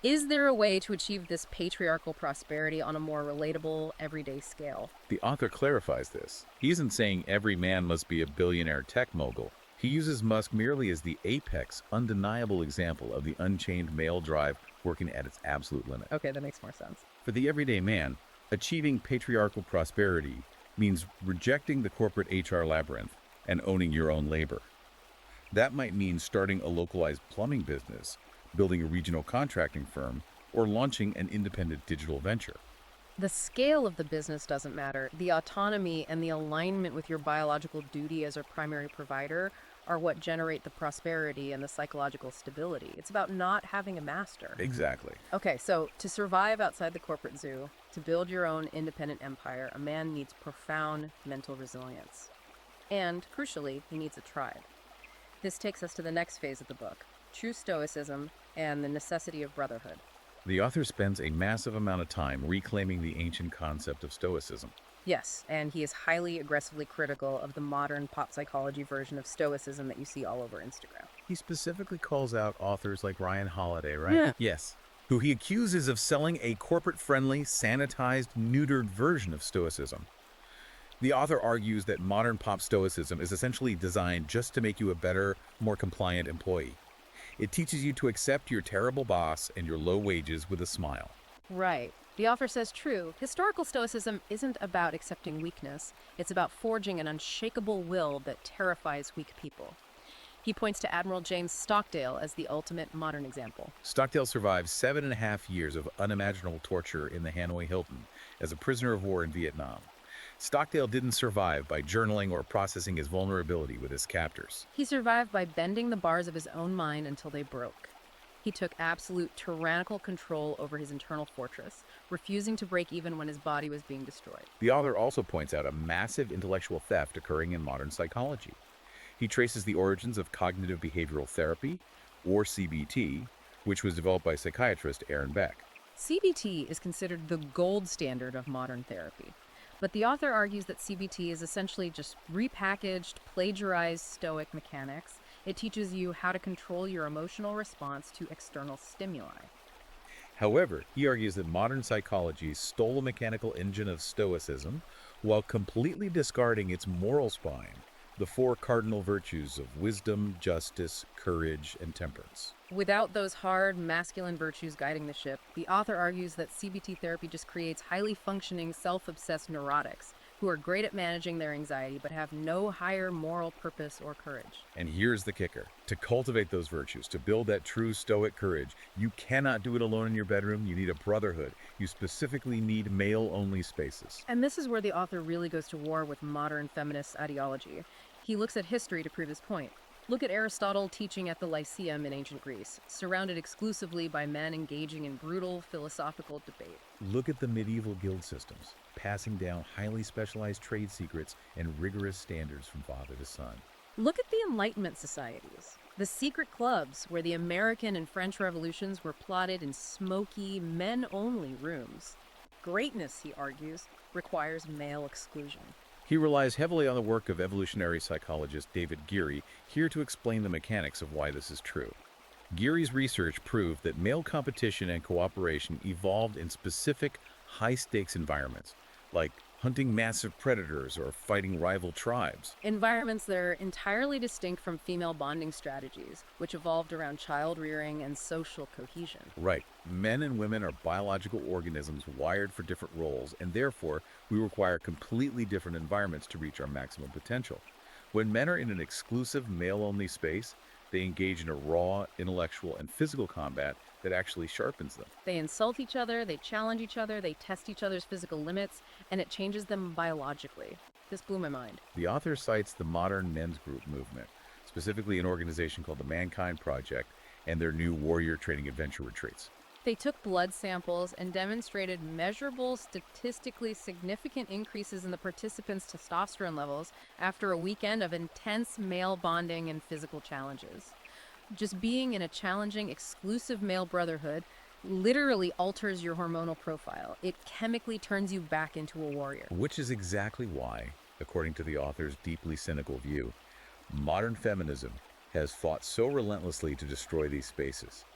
Is there a way to achieve this patriarchal prosperity on a more relatable, everyday scale? The author clarifies this. He isn't saying every man must be a billionaire tech mogul. He uses Musk merely as the apex, undeniable example of the unchained male drive working at its absolute limit. Okay, that makes more sense. For the everyday man, achieving patriarchal prosperity means rejecting the corporate HR labyrinth and owning your own labor. That might mean starting a localized plumbing business, building a regional contracting firm, or launching an independent digital venture. The scale of the business doesn't matter. The autonomy and the alignment with your biological duty as a primary provider are what generate the prosperity and the psychological stability. It's about not having a master. Exactly. Okay, so to survive outside the corporate zoo, to build your own independent empire, a man needs profound mental resilience. And, crucially, he needs a tribe. This takes us to the next phase of the book, true stoicism and the necessity of brotherhood. The author spends a massive amount of time reclaiming the ancient concept of stoicism. Yes, and he is highly aggressively critical of the modern pop psychology version of stoicism that you see all over Instagram. He specifically calls out authors like Ryan Holiday, right? Yeah. Yes. Who he accuses of selling a corporate-friendly, sanitized, neutered version of stoicism. The author argues that modern pop stoicism is essentially designed just to make you a better, more compliant employee. It teaches you to accept your terrible boss and your low wages with a smile. Right. The author says true. Historical stoicism isn't about accepting weakness. It's about forging an unshakable will that terrifies weak people. He points to Admiral James Stockdale as the ultimate modern example. Stockdale survived 7.5 years of unimaginable torture in the Hanoi Hilton as a prisoner of war in Vietnam. Stockdale didn't survive by journaling or processing his vulnerability with his captors. He survived by bending the bars of his own mind until they broke. He took absolute tyrannical control over his internal fortress, refusing to break even when his body was being destroyed. The author also points out a massive intellectual theft occurring in modern psychology. He traces the origins of cognitive behavioral therapy, or CBT, which was developed by psychiatrist Aaron Beck. CBT is considered the gold standard of modern therapy. But the author argues that CBT is essentially just repackaged, plagiarized Stoic mechanics. It teaches you how to control your emotional response to external stimuli. However, he argues that modern psychology stole a mechanical engine of Stoicism while completely discarding its moral spine, the four cardinal virtues of wisdom, justice, courage, and temperance. Without those hard, masculine virtues guiding the ship, the author argues that CBT therapy just creates highly functioning, self-obsessed neurotics who are great at managing their anxiety but have no higher moral purpose or courage. And here's the kicker. To cultivate those virtues, to build that true Stoic courage, you cannot do it alone in your bedroom. You need a brotherhood. You specifically need male-only spaces. And this is where the author really goes to war with modern feminist ideology. He looks at history to prove his point. Look at Aristotle teaching at the Lyceum in ancient Greece, surrounded exclusively by men engaging in brutal philosophical debate. Look at the medieval guild systems, passing down highly specialized trade secrets and rigorous standards from father to son. Look at the Enlightenment societies, the secret clubs where the American and French revolutions were plotted in smoky, men-only rooms. Greatness, he argues, requires male exclusion. He relies heavily on the work of evolutionary psychologist David Geary here to explain the mechanics of why this is true. Geary's research proved that male competition and cooperation evolved in specific high-stakes environments, like hunting massive predators or fighting rival tribes. Environments that are entirely distinct from female bonding strategies, which evolved around child rearing and social cohesion. Right. Men and women are biological organisms wired for different roles, and therefore we require completely different environments to reach our maximum potential. When men are in an exclusive male-only space, they engage in a raw, intellectual, and physical combat that actually sharpens them. They insult each other, they challenge each other, they test each other's physical limits, and it changes them biologically. This blew my mind. The author cites the modern men's group movement, specifically an organization called the Mankind Project and their new warrior training adventure retreats. They took blood samples and demonstrated measurable, statistically significant increases in the participants' testosterone levels after a weekend of intense male bonding and physical challenges. Just being in a challenging, exclusive male brotherhood literally alters your hormonal profile. It chemically turns you back into a warrior. Which is exactly why, according to the author's deeply cynical view, modern feminism has fought so relentlessly to destroy these spaces.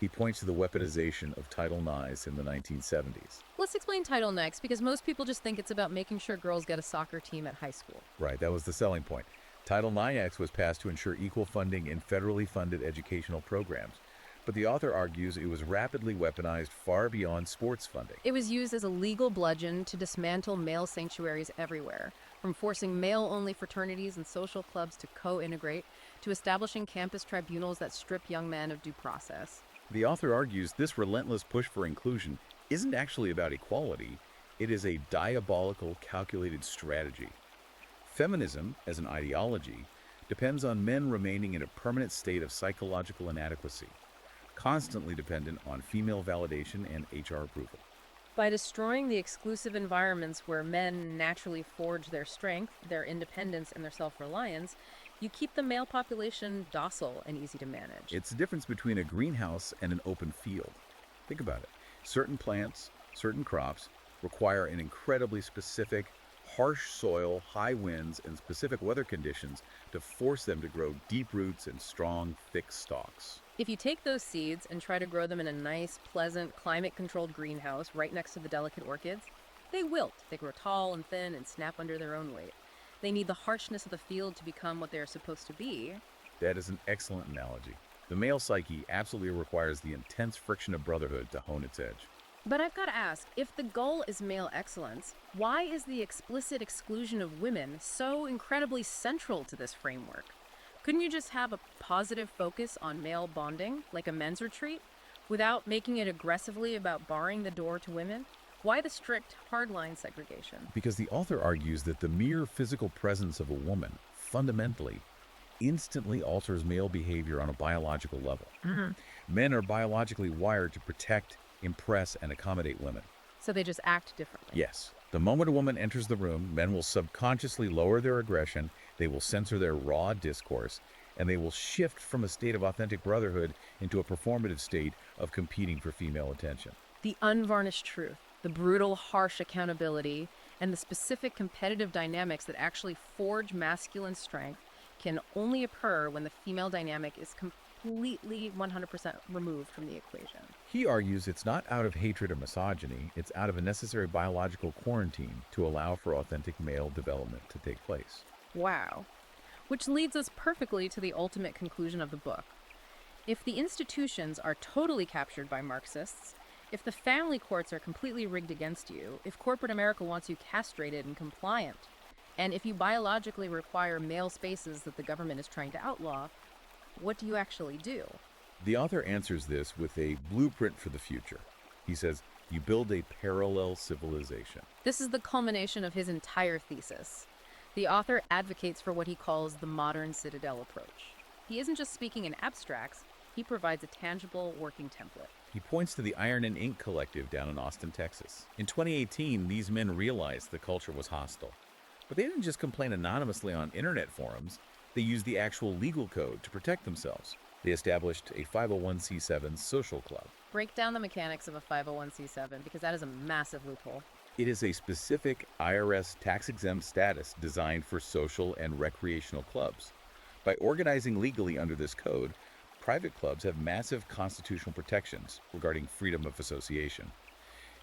He points to the weaponization of Title IX in the 1970s. Let's explain Title next, because most people just think it's about making sure girls get a soccer team at high school. Right, that was the selling point. Title IX was passed to ensure equal funding in federally funded educational programs. But the author argues it was rapidly weaponized far beyond sports funding. It was used as a legal bludgeon to dismantle male sanctuaries everywhere, from forcing male-only fraternities and social clubs to co-integrate, to establishing campus tribunals that strip young men of due process. The author argues this relentless push for inclusion isn't actually about equality, it is a diabolical, calculated strategy. Feminism, as an ideology, depends on men remaining in a permanent state of psychological inadequacy, constantly dependent on female validation and HR approval. By destroying the exclusive environments where men naturally forge their strength, their independence, and their self-reliance, you keep the male population docile and easy to manage. It's the difference between a greenhouse and an open field. Think about it. Certain plants, certain crops require an incredibly specific, harsh soil, high winds, and specific weather conditions to force them to grow deep roots and strong, thick stalks. If you take those seeds and try to grow them in a nice, pleasant, climate-controlled greenhouse right next to the delicate orchids, they wilt. They grow tall and thin and snap under their own weight. They need the harshness of the field to become what they are supposed to be. That is an excellent analogy. The male psyche absolutely requires the intense friction of brotherhood to hone its edge. But I've got to ask, if the goal is male excellence, why is the explicit exclusion of women so incredibly central to this framework? Couldn't you just have a positive focus on male bonding, like a men's retreat, without making it aggressively about barring the door to women? Why the strict, hardline segregation? Because the author argues that the mere physical presence of a woman, fundamentally, instantly alters male behavior on a biological level. Men are biologically wired to protect, impress, and accommodate women. So they just act differently. Yes. The moment a woman enters the room, men will subconsciously lower their aggression, they will censor their raw discourse, and they will shift from a state of authentic brotherhood into a performative state of competing for female attention. The unvarnished truth, the brutal, harsh accountability, and the specific competitive dynamics that actually forge masculine strength can only occur when the female dynamic is completely 100% removed from the equation. He argues it's not out of hatred or misogyny, it's out of a necessary biological quarantine to allow for authentic male development to take place. Wow. Which leads us perfectly to the ultimate conclusion of the book. If the institutions are totally captured by Marxists, if the family courts are completely rigged against you, if corporate America wants you castrated and compliant, and if you biologically require male spaces that the government is trying to outlaw, what do you actually do? The author answers this with a blueprint for the future. He says, you build a parallel civilization. This is the culmination of his entire thesis. The author advocates for what he calls the modern citadel approach. He isn't just speaking in abstracts, he provides a tangible working template. He points to the Iron and Ink Collective down in Austin, Texas. In 2018, these men realized the culture was hostile. But they didn't just complain anonymously on internet forums, they used the actual legal code to protect themselves. They established a 501c7 social club. Break down the mechanics of a 501c7 because that is a massive loophole. It is a specific IRS tax-exempt status designed for social and recreational clubs. By organizing legally under this code, Private clubs have massive constitutional protections regarding freedom of association.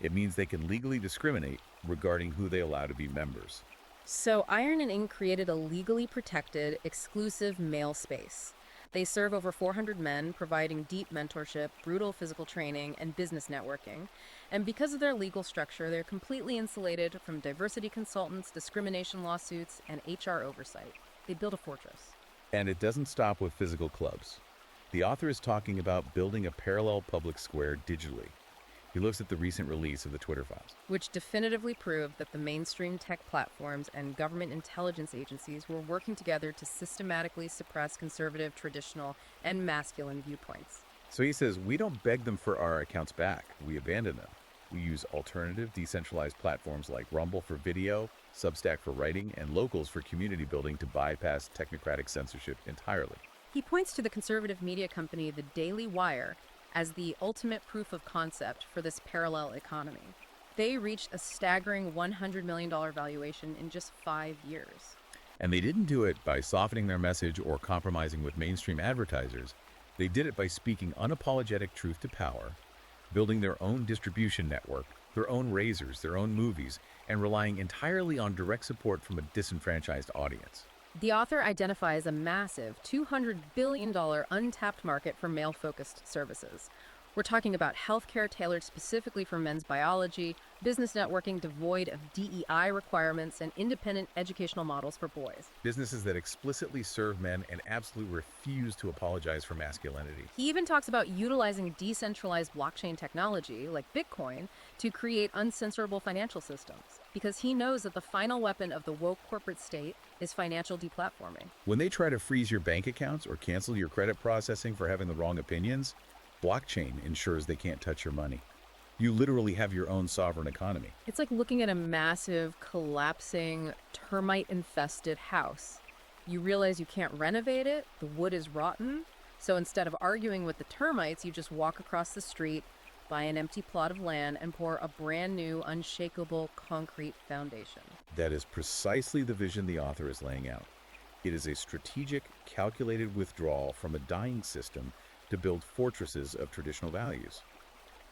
It means they can legally discriminate regarding who they allow to be members. So, Iron and Ink created a legally protected, exclusive male space. They serve over 400 men, providing deep mentorship, brutal physical training, and business networking. And because of their legal structure, they're completely insulated from diversity consultants, discrimination lawsuits, and HR oversight. They built a fortress. And it doesn't stop with physical clubs. The author is talking about building a parallel public square digitally. He looks at the recent release of the Twitter files. Which definitively proved that the mainstream tech platforms and government intelligence agencies were working together to systematically suppress conservative, traditional, and masculine viewpoints. So he says, we don't beg them for our accounts back. We abandon them. We use alternative, decentralized platforms like Rumble for video, Substack for writing, and Locals for community building to bypass technocratic censorship entirely. He points to the conservative media company The Daily Wire as the ultimate proof of concept for this parallel economy. They reached a staggering $100 million valuation in just 5 years. And they didn't do it by softening their message or compromising with mainstream advertisers. They did it by speaking unapologetic truth to power, building their own distribution network, their own razors, their own movies, and relying entirely on direct support from a disenfranchised audience. The author identifies a massive $200 billion untapped market for male-focused services. We're talking about healthcare tailored specifically for men's biology, business networking devoid of DEI requirements, and independent educational models for boys. Businesses that explicitly serve men and absolutely refuse to apologize for masculinity. He even talks about utilizing decentralized blockchain technology, like Bitcoin, to create uncensorable financial systems, because he knows that the final weapon of the woke corporate state is financial deplatforming. When they try to freeze your bank accounts or cancel your credit processing for having the wrong opinions, blockchain ensures they can't touch your money. You literally have your own sovereign economy. It's like looking at a massive, collapsing, termite-infested house. You realize you can't renovate it, the wood is rotten, so instead of arguing with the termites, you just walk across the street, buy an empty plot of land, and pour a brand new, unshakable concrete foundation. That is precisely the vision the author is laying out. It is a strategic, calculated withdrawal from a dying system to build fortresses of traditional values.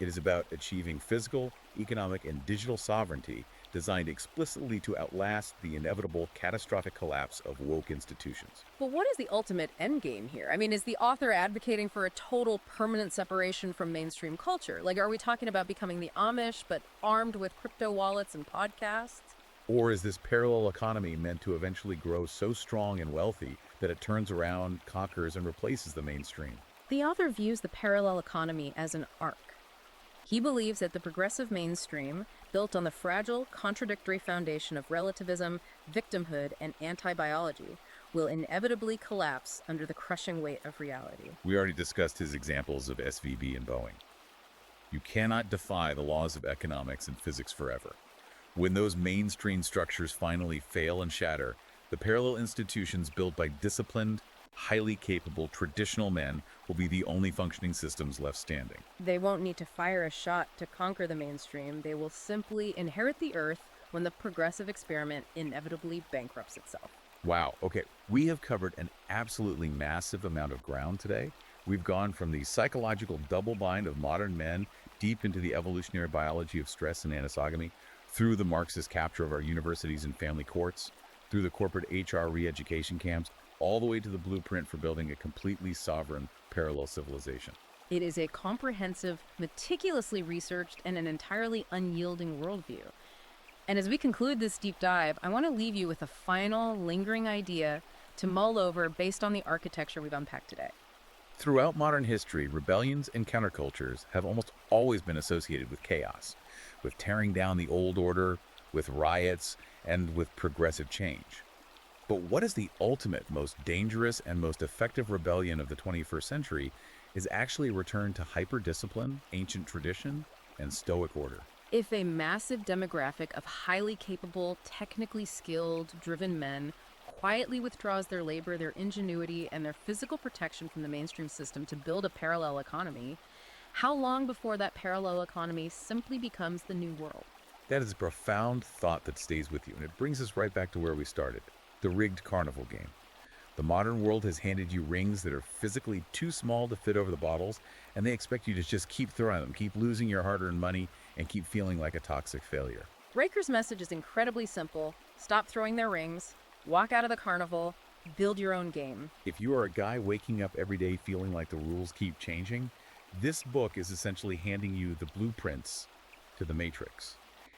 It is about achieving physical, economic, and digital sovereignty designed explicitly to outlast the inevitable catastrophic collapse of woke institutions. But what is the ultimate endgame here? I mean, is the author advocating for a total permanent separation from mainstream culture? Like, are we talking about becoming the Amish, but armed with crypto wallets and podcasts? Or is this parallel economy meant to eventually grow so strong and wealthy that it turns around, conquers, and replaces the mainstream? The author views the parallel economy as an arc. He believes that the progressive mainstream, built on the fragile, contradictory foundation of relativism, victimhood, and anti-biology, will inevitably collapse under the crushing weight of reality. We already discussed his examples of SVB and Boeing. You cannot defy the laws of economics and physics forever. When those mainstream structures finally fail and shatter, the parallel institutions built by disciplined, highly capable, traditional men will be the only functioning systems left standing. They won't need to fire a shot to conquer the mainstream. They will simply inherit the earth when the progressive experiment inevitably bankrupts itself. Wow, okay, we have covered an absolutely massive amount of ground today. We've gone from the psychological double bind of modern men deep into the evolutionary biology of stress and anosogamy, through the Marxist capture of our universities and family courts, through the corporate HR re-education camps, all the way to the blueprint for building a completely sovereign parallel civilization. It is a comprehensive, meticulously researched, and an entirely unyielding worldview. And as we conclude this deep dive, I want to leave you with a final, lingering idea to mull over based on the architecture we've unpacked today. Throughout modern history, rebellions and countercultures have almost always been associated with chaos, with tearing down the old order, with riots, and with progressive change. But what is the ultimate, most dangerous, and most effective rebellion of the 21st century is actually a return to hyper-discipline, ancient tradition, and stoic order. If a massive demographic of highly capable, technically skilled, driven men quietly withdraws their labor, their ingenuity, and their physical protection from the mainstream system to build a parallel economy, how long before that parallel economy simply becomes the new world? That is a profound thought that stays with you, and it brings us right back to where we started. The rigged carnival game. The modern world has handed you rings that are physically too small to fit over the bottles, and they expect you to just keep throwing them, keep losing your hard-earned money, and keep feeling like a toxic failure. Riker's message is incredibly simple. Stop throwing their rings, walk out of the carnival, build your own game. If you are a guy waking up every day feeling like the rules keep changing, this book is essentially handing you the blueprints to the Matrix.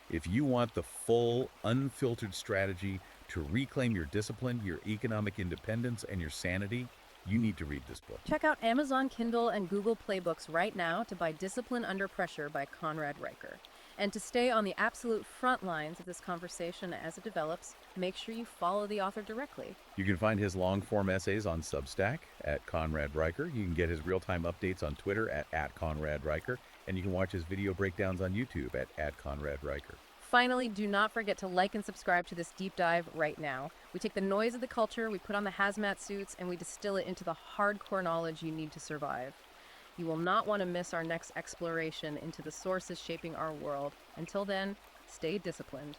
If you want the full, unfiltered strategy to reclaim your discipline, your economic independence, and your sanity, you need to read this book. Check out Amazon Kindle and Google Play Books right now to buy Discipline Under Pressure by Conrad Riker. And to stay on the absolute front lines of this conversation as it develops, make sure you follow the author directly. You can find his long-form essays on Substack at Conrad Riker. You can get his real-time updates on Twitter at Conrad Riker. And you can watch his video breakdowns on YouTube at Conrad Riker. Finally, do not forget to like and subscribe to this deep dive right now. We take the noise of the culture, we put on the hazmat suits, and we distill it into the hardcore knowledge you need to survive. You will not want to miss our next exploration into the sources shaping our world. Until then, stay disciplined.